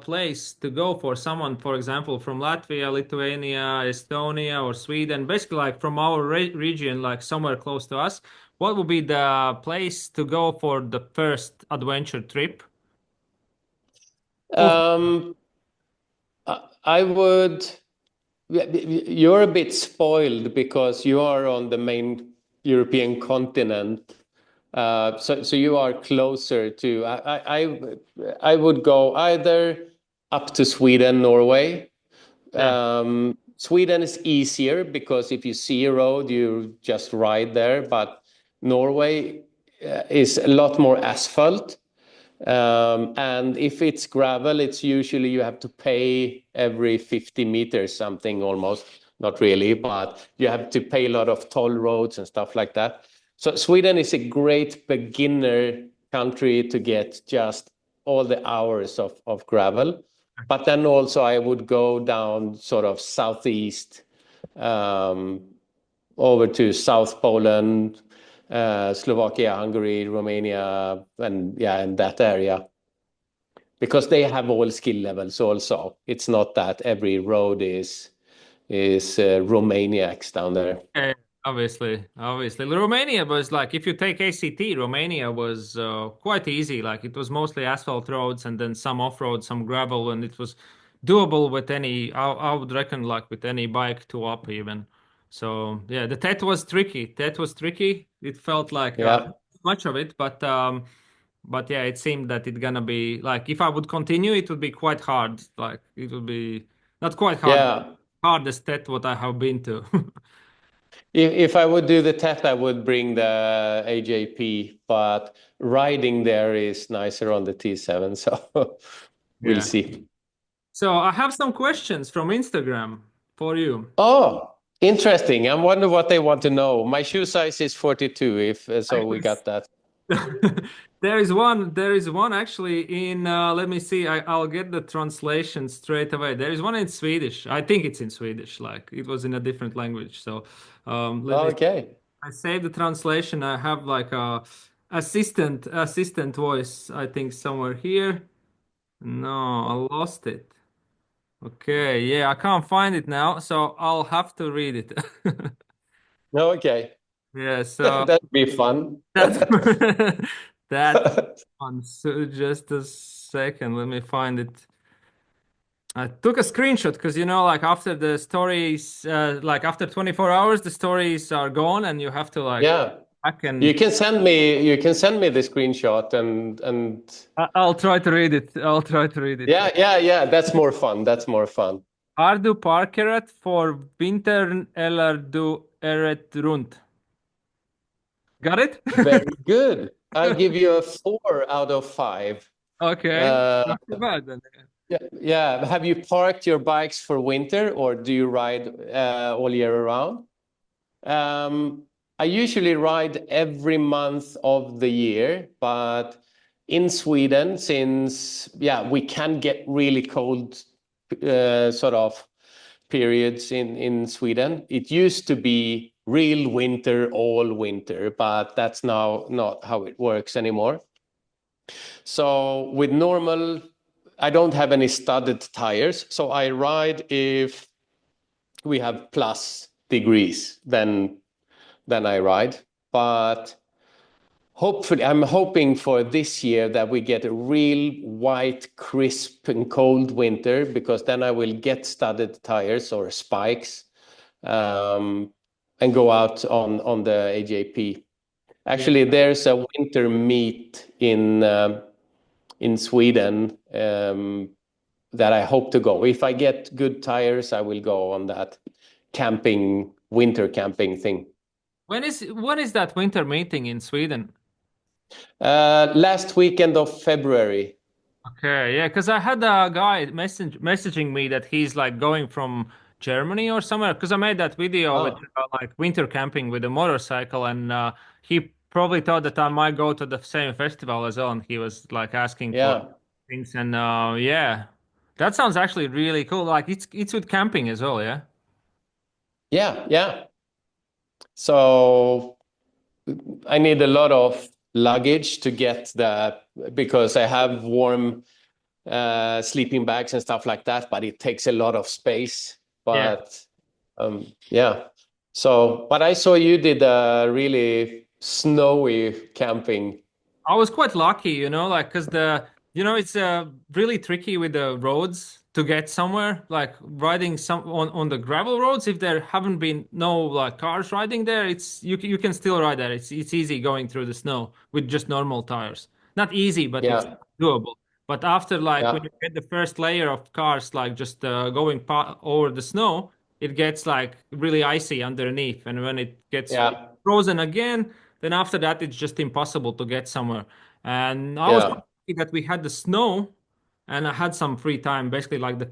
S2: place to go for someone, for example, from Latvia, Lithuania, Estonia, or Sweden, basically like from our region, like somewhere close to us? What would be the place to go for the first adventure trip? Of
S1: Um, I would. You're a bit spoiled because you are on the main European continent. So you are closer to. I would go either up to Sweden, Norway.
S2: yeah.
S1: Sweden is easier because if you see a road, you just ride there. But Norway is a lot more asphalt. And if it's gravel, it's usually you have to pay every 50 meters something almost. Not really, but you have to pay a lot of toll roads and stuff like that. So Sweden is a great beginner country to get just all the hours of gravel. But then also I would go down sort of southeast um, over to South Poland, Slovakia, Hungary, Romania, and yeah, in that area. Because they have all skill levels also. It's not that every road is Romaniacs down there.
S2: Yeah, obviously. Romania was like, if you take ACT, Romania was quite easy. Like it was mostly asphalt roads and then some off-road, some gravel, and it was doable with any, I would reckon, like with any bike two up even. So yeah, the TET was tricky. TET was tricky. It felt like
S1: Yeah,
S2: much of it, but yeah, it seemed that it's gonna be like if I would continue, it would be quite hard. Like it would be not quite hard,
S1: yeah.
S2: hardest TET what I have been to.
S1: If I would do the TET, I would bring the AJP, but riding there is nicer on the T7, so we'll
S2: Yeah.
S1: see.
S2: So I have some questions from Instagram for you.
S1: Oh, interesting. I wonder what they want to know. My shoe size is 42, if so we
S2: Actually,
S1: got that.
S2: there is one actually in let me see, I'll get the translation straight away. There is one in Swedish. I think it's in Swedish, like it was in a different language. So let me
S1: Okay.
S2: I save the translation. I have like a assistant voice, I think somewhere here. No, I lost it. Okay, yeah, I can't find it now, so I'll have to read it.
S1: Okay.
S2: Yeah, so
S1: That'd be fun.
S2: that's that one. So just a second, let me find it. I took a screenshot because like after the stories, like after 24 hours, the stories are gone, and you have to like
S1: Yeah.
S2: back and
S1: You can send me the screenshot and
S2: I'll try to read it. I'll try to read it.
S1: yeah, that's more fun. That's more fun.
S2: Är du parkerat för vintern eller du är runt? Got it?
S1: Very good. I'll give you a 4 out of 5.
S2: Okay,
S1: Uh,
S2: not too bad then.
S1: yeah, yeah. Have you parked your bikes for winter or do you ride all year around? I usually ride every month of the year, but in Sweden, since yeah, we can get really cold sort of periods in Sweden. It used to be real winter all winter, but that's now not how it works anymore. So with normal, I don't have any studded tires, so I ride if we have plus degrees, then I ride. But hopefully, I'm hoping for this year that we get a real white, crisp, and cold winter because then I will get studded tires or spikes and go out on the AJP.
S2: Yeah.
S1: Actually, there's a winter meet in Sweden that I hope to go. If I get good tires, I will go on that winter camping thing.
S2: When is that winter meeting in Sweden?
S1: Last weekend of February.
S2: Okay, yeah, because I had a guy messaging me that he's like going from Germany or somewhere. Because I made that video with
S1: Oh,
S2: like winter camping with a motorcycle, and he probably thought that I might go to the same festival as well. And he was like asking for
S1: yeah,
S2: things, and yeah, that sounds actually really cool. Like it's with camping as well, yeah.
S1: yeah, yeah. So I need a lot of luggage to get that because I have warm sleeping bags and stuff like that, but it takes a lot of space.
S2: Yeah.
S1: But yeah. So, but I saw you did a really snowy camping.
S2: I was quite lucky, like because it's really tricky with the roads to get somewhere. Like riding some on the gravel roads, if there haven't been no like cars riding there, you can still ride there. It's easy going through the snow with just normal tires. Not easy, but it's
S1: Yeah,
S2: doable. But after like when
S1: yeah,
S2: you get the first layer of cars, like just going over the snow, it gets like really icy underneath, and when it gets
S1: yeah,
S2: frozen again, then after that it's just impossible to get somewhere. And I was
S1: yeah.
S2: lucky that we had the snow, and I had some free time. Basically, like the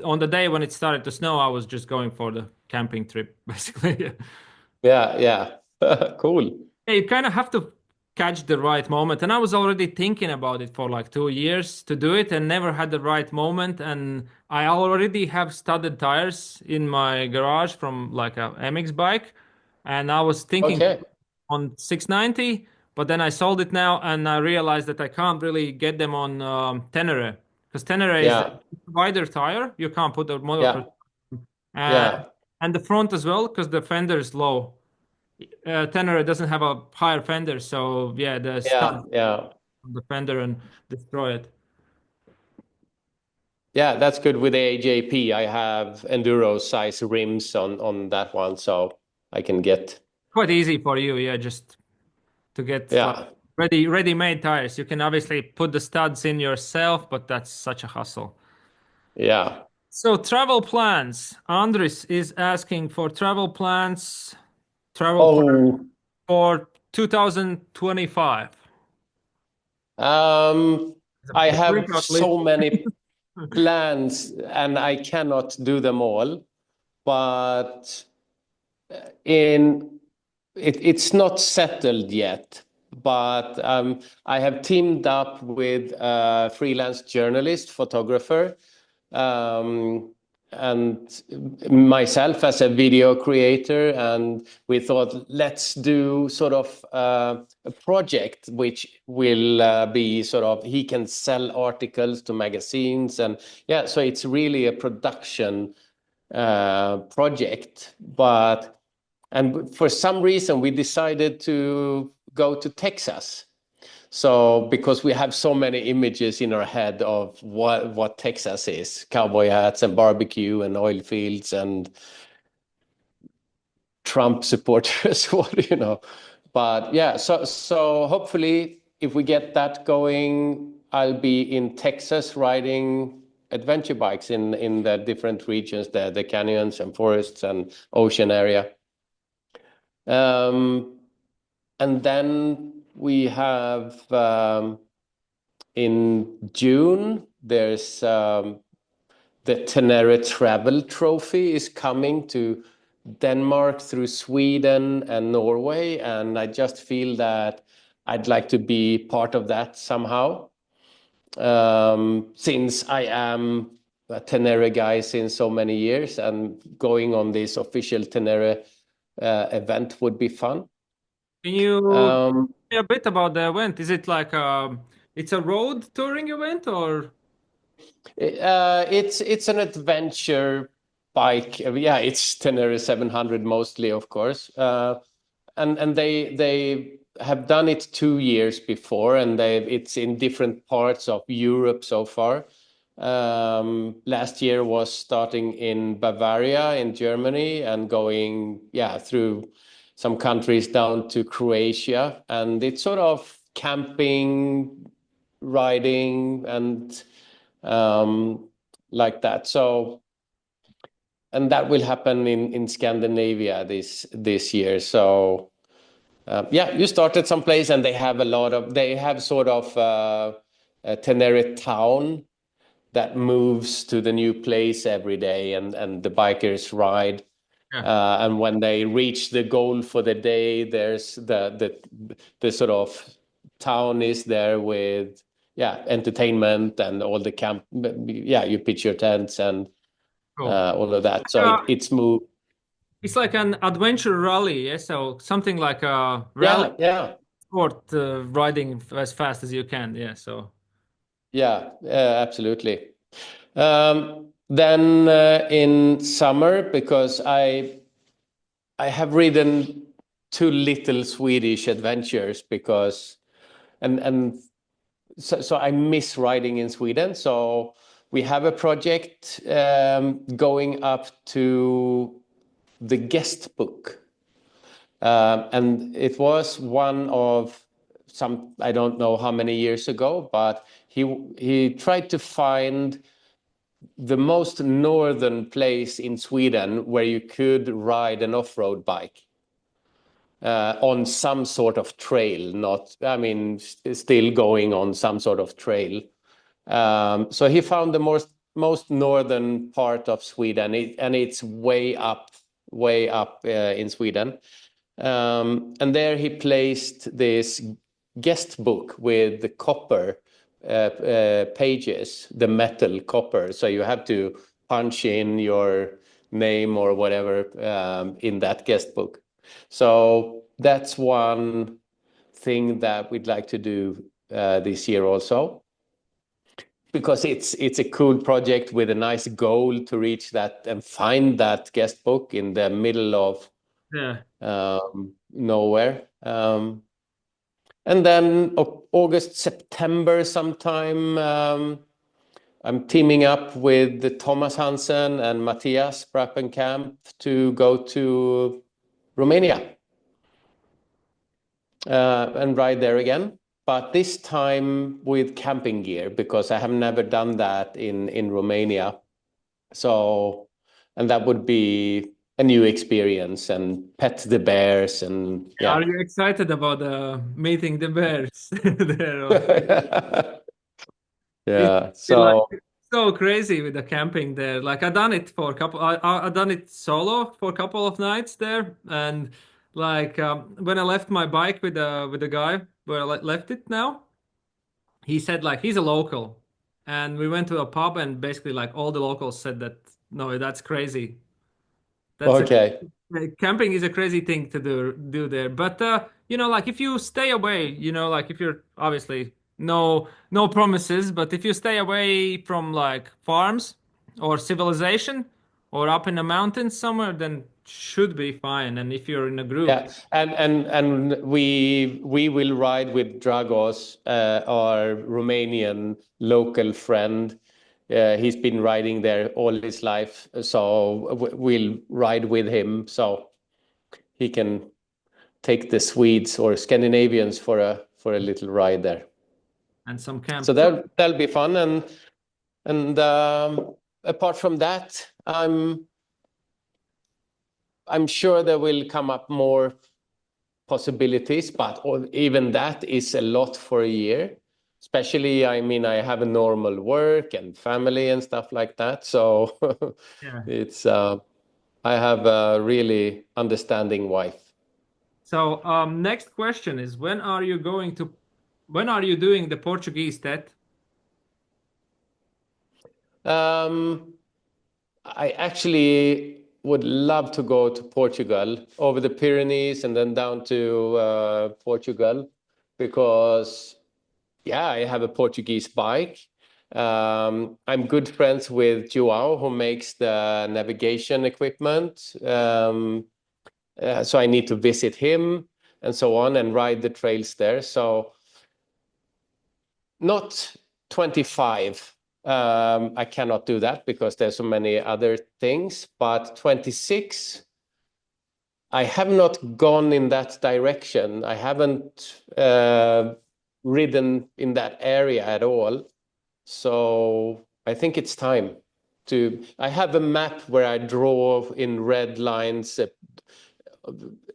S2: on the day when it started to snow, I was just going for the camping trip, basically.
S1: Yeah, yeah. Cool.
S2: Yeah, you kind of have to catch the right moment. And I was already thinking about it for like 2 years to do it and never had the right moment. And I already have studded tires in my garage from like a MX bike. And I was thinking
S1: Okay.
S2: on 690, but then I sold it now and I realized that I can't really get them on Tenere because Tenere is the
S1: Yeah,
S2: wider tire. You can't put a
S1: yeah,
S2: motocross uh,
S1: yeah,
S2: and the front as well because the fender is low. Tenere doesn't have a higher fender, so yeah, the
S1: yeah,
S2: stud
S1: yeah.
S2: on the fender and destroy it.
S1: Yeah, that's good with the AJP. I have enduro size rims on that one, so I can get.
S2: Quite easy for you, yeah, just to get like
S1: Yeah,
S2: ready-made tires. You can obviously put the studs in yourself, but that's such a hassle.
S1: yeah.
S2: So travel plans. Andres is asking for travel plan
S1: Oh,
S2: for 2025.
S1: um,
S2: It's a
S1: I
S2: big
S1: have
S2: workout list.
S1: so many plans and I cannot do them all, but in it's not settled yet. But I have teamed up with a freelance journalist, photographer, um, and myself as a video creator. And we thought, let's do sort of a project which will be sort of, he can sell articles to magazines. And yeah, so it's really a production project. And for some reason, we decided to go to Texas. So because we have so many images in our head of what Texas is, cowboy hats and barbecue and oil fields and Trump supporters, what. But yeah, so hopefully if we get that going, I'll be in Texas riding adventure bikes in the different regions, the canyons and forests and ocean area. Um, and then we have in June, there's the Tenere Travel Trophy is coming to Denmark through Sweden and Norway. And I just feel that I'd like to be part of that somehow. Since I am a Tenere guy since so many years and going on this official Tenere event would be fun.
S2: Can you
S1: Um,
S2: tell me a bit about the event? Is it like it's a road touring event or?
S1: it's an adventure bike. Yeah, it's Tenere 700 mostly, of course. And they have done it 2 years before, and it's in different parts of Europe so far. Last year was starting in Bavaria in Germany and going, yeah, through some countries down to Croatia. And it's sort of camping, riding and like that. So, and that will happen in Scandinavia this year. So, yeah, you started someplace, and they have sort of a Tenerife town that moves to the new place every day, and the bikers ride. And when they reach the goal for the day, there's the sort of town is there with entertainment and all the camp. Yeah, you pitch your tents and all of that. So it's moved.
S2: It's like an adventure rally, yeah? So something like a rally
S1: Yeah.
S2: sport, riding as fast as you can, yeah. So
S1: Yeah, absolutely. Then in summer, because I have ridden two little Swedish adventures because and so I miss riding in Sweden. So we have a project going up to the guest book. And it was one of some, I don't know how many years ago, but he tried to find the most northern place in Sweden where you could ride an off-road bike on some sort of trail, still going on some sort of trail. So he found the most northern part of Sweden, and it's way up in Sweden. And there he placed this guest book with the copper pages, the metal copper. So you have to punch in your name or whatever in that guest book. So that's one thing that we'd like to do this year also, because it's a cool project with a nice goal to reach that and find that guest book in the middle of nowhere. And then August, September sometime, I'm teaming up with Thomas Hansen and Matthias Brappenkamp to go to Romania and ride there again. But this time with camping gear, because I have never done that in Romania. So, and that would be a new experience, and pet the bears and
S2: are you excited about meeting the bears there?
S1: Yeah.
S2: It's like
S1: So
S2: so crazy with the camping there. Like I done it for a couple. I done it solo for a couple of nights there, and like when I left my bike with the guy where I left it now, he said like he's a local, and we went to a pub, and basically like all the locals said that no, that's crazy. That's a
S1: okay.
S2: camping is a crazy thing to do there. But you know, like if you stay away, you know, like if you're obviously no promises, but if you stay away from like farms or civilization or up in the mountains somewhere, then should be fine. And if you're in a group,
S1: Yeah, and we will ride with Dragos, our Romanian local friend. He's been riding there all his life, so we'll ride with him, so he can take the Swedes or Scandinavians for a little ride there.
S2: and some camp
S1: So
S2: food.
S1: that'll be fun, and apart from that, I'm sure there will come up more possibilities, but even that is a lot for a year. Especially, I mean, I have a normal work and family and stuff like that. So
S2: Yeah.
S1: it's I have a really understanding wife.
S2: So next question is when are you doing the Portuguese test?
S1: Um, I actually would love to go to Portugal, over the Pyrenees and then down to Portugal, because yeah, I have a Portuguese bike. I'm good friends with Joao, who makes the navigation equipment. So I need to visit him and so on and ride the trails there. So not 25. I cannot do that because there's so many other things. But 26, I have not gone in that direction. I haven't ridden in that area at all. So I think it's time to. I have a map where I draw in red lines,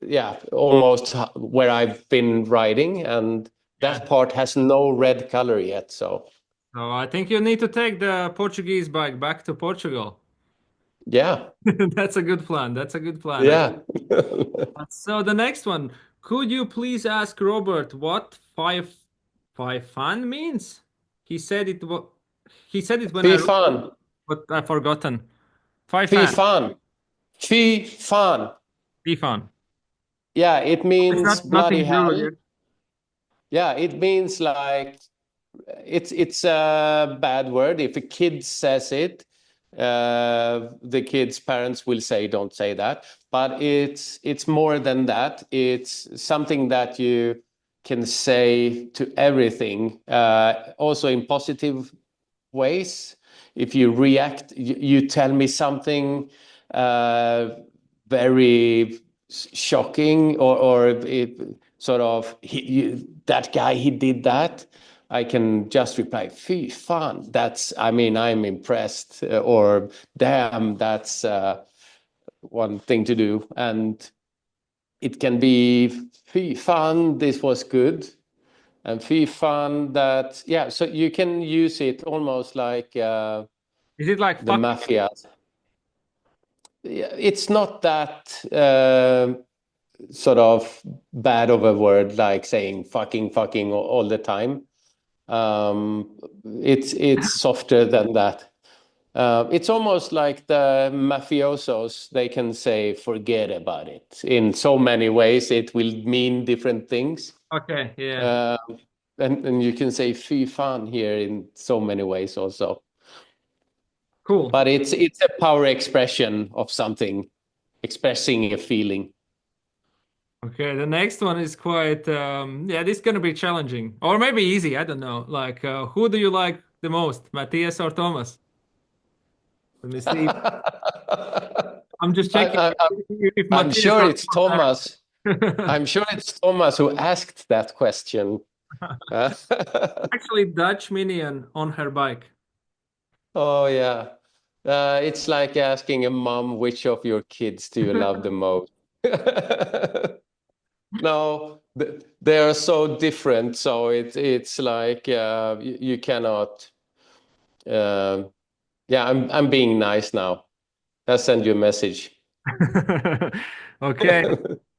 S1: yeah, almost where I've been riding, and that part has no red color yet. So
S2: So I think you need to take the Portuguese bike back to Portugal.
S1: yeah,
S2: That's a good plan. That's a good plan.
S1: yeah.
S2: So the next one, could you please ask Robert what Fife Fan means? He said it. He said it when I
S1: Fy
S2: wrote,
S1: fan,
S2: but I've forgotten. Fife
S1: fy
S2: Fan.
S1: fan, fy fan.
S2: Be fun.
S1: Yeah, it
S2: It's
S1: means
S2: not
S1: bloody
S2: nothing blue.
S1: hell. Yeah, it means like it's a bad word. If a kid says it, the kid's parents will say, "Don't say that." But it's more than that. It's something that you can say to everything, also in positive ways. If you react, you tell me something very shocking, or it, sort of that guy, he did that. I can just reply, "Fy fan." That's, I mean, I'm impressed, or "Damn, that's one thing to do." And it can be, "Fy fan, this was good." And fy fan, that, yeah. So you can use it almost like
S2: Is it like
S1: the
S2: fuck?
S1: mafia. Yeah, it's not that sort of bad of a word like saying fucking all the time. It's softer than that. It's almost like the mafiosos. They can say "forget about it" in so many ways. It will mean different things.
S2: Okay, yeah,
S1: Uh, and you can say "fy fan" here in so many ways also.
S2: cool.
S1: But it's a power expression of something, expressing a feeling.
S2: Okay, the next one is quite yeah, this is gonna be challenging. Or maybe easy, I don't know. Like who do you like the most, Matthias or Thomas? Let me see. I'm just
S1: I,
S2: checking
S1: I, I,
S2: if
S1: I'm
S2: Matthias
S1: sure
S2: or
S1: it's Thomas.
S2: Thomas
S1: I'm sure it's Thomas who asked that question.
S2: actually Dutch Minion on her bike.
S1: Oh yeah. It's like asking a mom, which of your kids do you love the most? No, they are so different. So it's like you cannot. Um yeah, I'm being nice now. I'll send you a message.
S2: Okay.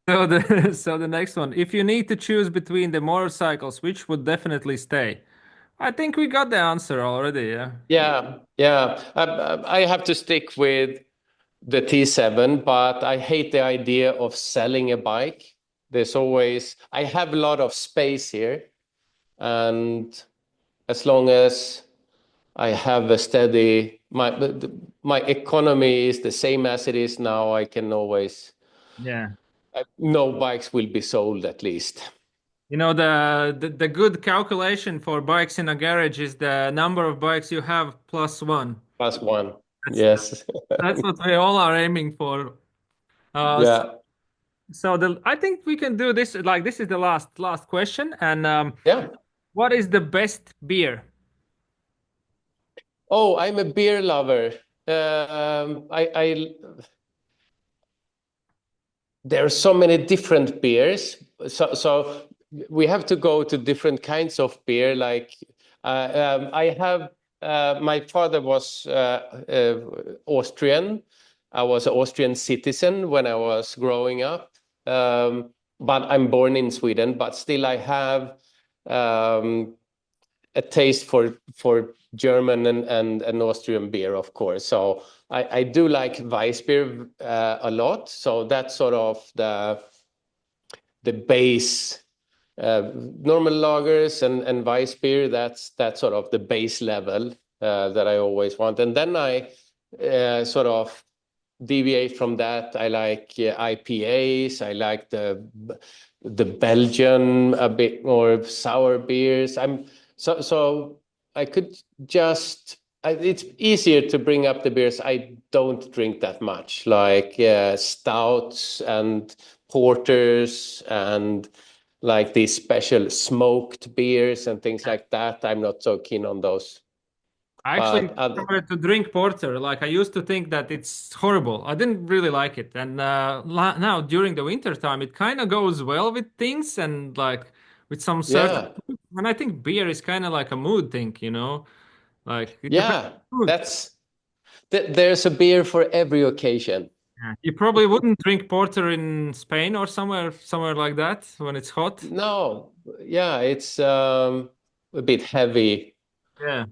S2: So the next one. If you need to choose between the motorcycles, which would definitely stay? I think we got the answer already, yeah.
S1: Yeah, yeah. I have to stick with the T7, but I hate the idea of selling a bike. There's always, I have a lot of space here, and as long as I have a steady, my economy is the same as it is now, I can always,
S2: Yeah.
S1: no bikes will be sold at least.
S2: You know, the good calculation for bikes in a garage is the number of bikes you have plus one.
S1: Plus one.
S2: That's
S1: Yes.
S2: that's what we all are aiming for. S-
S1: Yeah.
S2: so the I think we can do this like this is the last question. And
S1: Yeah.
S2: what is the best beer?
S1: Oh, I'm a beer lover. I there are so many different beers. So we have to go to different kinds of beer. Like I have, my father was Austrian. I was an Austrian citizen when I was growing up. But I'm born in Sweden, but still I have a taste for German and Austrian beer, of course. So I do like Weissbier a lot. So that's sort of the base. Normal lagers and Weissbier, that's sort of the base level that I always want. And then I sort of deviate from that. I like IPAs. I like the Belgian, a bit more sour beers. So I could just. It's easier to bring up the beers I don't drink that much, like stouts and porters and like these special smoked beers and things like that. I'm not so keen on those.
S2: I actually
S1: But
S2: started to drink porter. Like I used to think that it's horrible. I didn't really like it. And now during the winter time, it kind of goes well with things and like with some certain.
S1: yeah,
S2: And I think beer is kind of like a mood thing, you know? Like it depends
S1: yeah,
S2: on the mood.
S1: there's a beer for every occasion.
S2: Yeah. You probably wouldn't drink porter in Spain or somewhere like that when it's hot.
S1: No, yeah, it's a bit heavy.
S2: Yeah.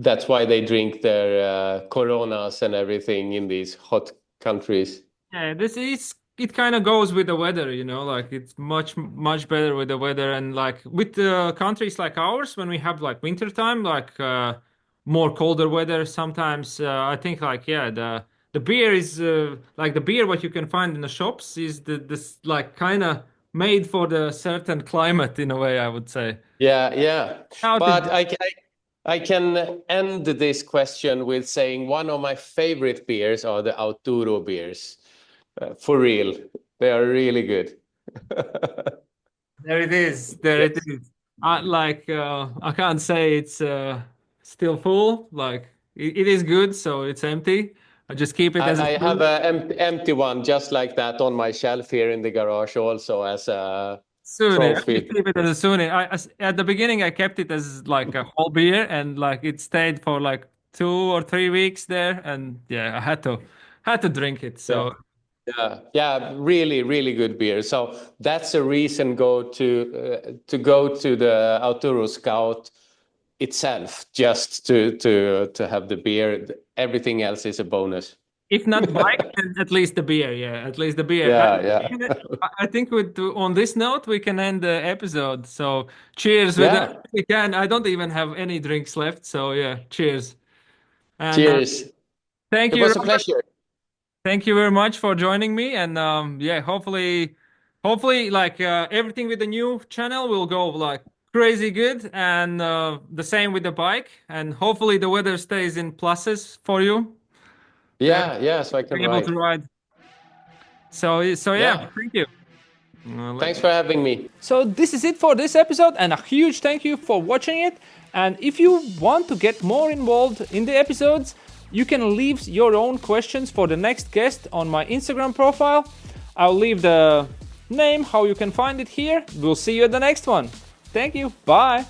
S1: That's why they drink their Coronas and everything in these hot countries.
S2: Yeah, this is it kind of goes with the weather, you know, like it's much better with the weather and like with countries like ours when we have like winter time, like more colder weather sometimes I think like yeah, the beer is like the beer what you can find in the shops is this like kind of made for the certain climate in a way, I would say.
S1: Yeah, yeah.
S2: How to
S1: But I can end this question with saying one of my favorite beers are the Arturo beers. For real, they are really good.
S2: There it is. There it
S1: Yes.
S2: is. I can't say it's still full. Like it is good, so it's empty. I just keep it as a
S1: I have
S2: souvenir.
S1: an empty one just like that on my shelf here in the garage also as a
S2: Souvenir. I just
S1: trophy.
S2: keep it as a souvenir. At the beginning, I kept it as like a whole beer, and like it stayed for like 2 or 3 weeks there, and yeah, I had to drink it.
S1: Yeah.
S2: So
S1: Yeah, yeah, really, really good beer. So that's a reason to go to the Arturo Scout itself, just to have the beer. Everything else is a bonus.
S2: if not bike, then at least the beer. Yeah, at least the beer.
S1: Yeah, yeah,
S2: I think on this note we can end the episode. So cheers with
S1: yeah.
S2: we can. I don't even have any drinks left. So yeah, cheers. And
S1: Cheers.
S2: thank
S1: It
S2: you,
S1: was a
S2: Robert.
S1: pleasure.
S2: Thank you very much for joining me. And yeah, hopefully, like everything with the new channel will go like crazy good, and the same with the bike. And hopefully the weather stays in pluses for you. And
S1: Yeah, yeah. So I can
S2: be able to
S1: ride.
S2: ride. So yeah,
S1: Yeah.
S2: thank you.
S1: Thanks for having me.
S2: So this is it for this episode, and a huge thank you for watching it. And if you want to get more involved in the episodes, you can leave your own questions for the next guest on my Instagram profile. I'll leave the name, how you can find it here. We'll see you at the next one. Thank you. Bye.